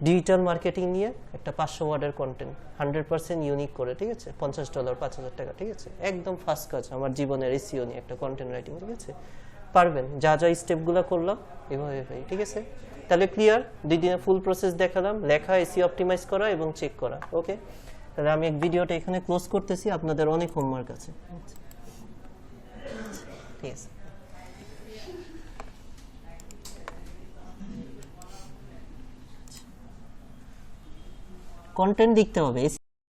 ডিজিটাল মার্কেটিং নিয়ে একটা 500 ওয়ার্ডের কন্টেন্ট 100% ইউনিক করে, ঠিক আছে, $50 5,000 টাকা, ঠিক আছে, একদম ফার্স্ট কাজ আমার জীবনের এসইও নিয়ে একটা কন্টেন্ট রাইটিং, ঠিক আছে, পারবেন, যা যা স্টেপগুলো করলাম এভাবে ভাই, ঠিক আছে। তাহলে ক্লিয়ার, 2 দিনে ফুল প্রসেস দেখালাম, লেখা, এসইও অপটিমাইজ করা এবং চেক করা। ওকে, তাহলে আমি ভিডিওটা এখানে ক্লোজ করতেছি, আপনাদের অনেক হোমওয়ার্ক আছে, ঠিক আছে। কন্টেন্ট লিখতে হবে।